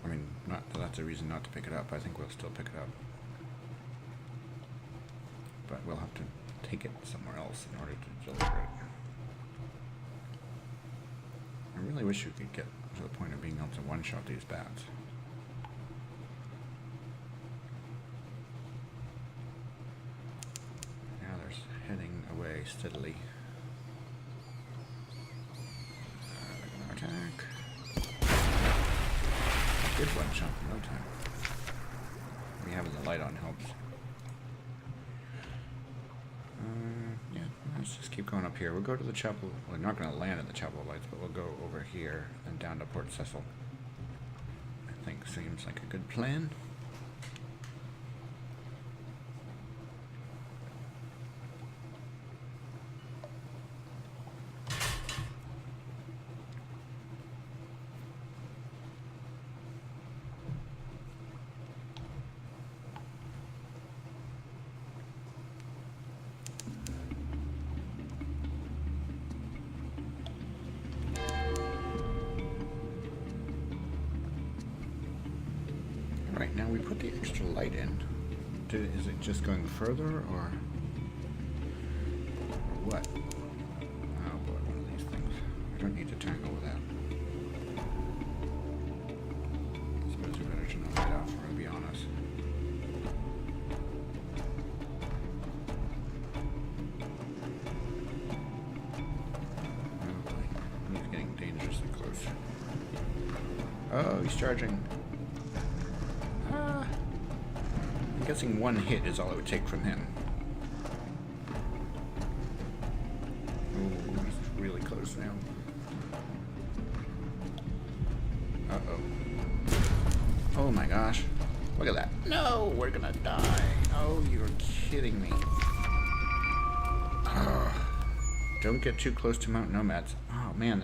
I mean, not that that's a reason not to pick it up. I think we'll still pick it up. But we'll have to take it somewhere else in order to deliver it. really wish you could get to the point of being able to one-shot these bats. Now they're heading away steadily. They're gonna attack. Good one-shot in no time. Me having the light on helps. Yeah, let's just keep going up here. We'll go to the chapel. We're not going to land at the Chapel of Lights, but we'll go over here and down to Port Cecil. I think seems like a good plan. Right, now we put the extra light in. Is it just going further, or what? Oh boy, one of these things. I don't need to tangle with that. I suppose we better turn the light off, or to be honest. Oh boy, he's getting dangerously close. Oh, he's charging. I'm guessing one hit is all it would take from him. Ooh, he's really close now. Uh-oh. Oh my gosh. Look at that. No, we're gonna die. Oh, you're kidding me. Don't get too close to Mount Nomads. Oh man,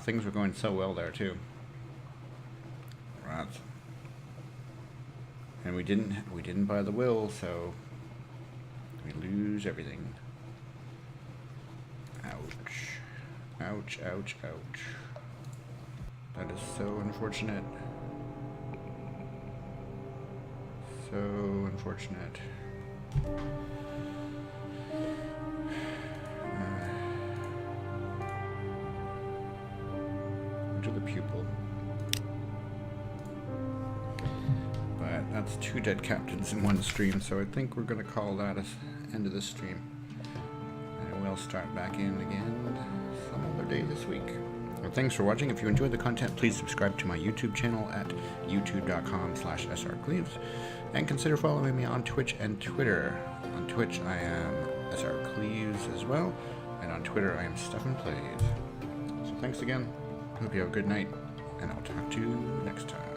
things were going so well there too. Right. And we didn't buy the will, so we lose everything. Ouch. Ouch, ouch, ouch. That is so unfortunate. So unfortunate. To the pupil. That's 2 dead captains in one stream, so I think we're going to call that as end of this stream. And we'll start back in again some other day this week. Well, thanks for watching. If you enjoyed the content, please subscribe to my YouTube channel at youtube.com/srcleaves, and consider following me on Twitch and Twitter. On Twitch, I am srcleaves as well, and on Twitter, I am Stephan Plays. So thanks again. Hope you have a good night, and I'll talk to you next time.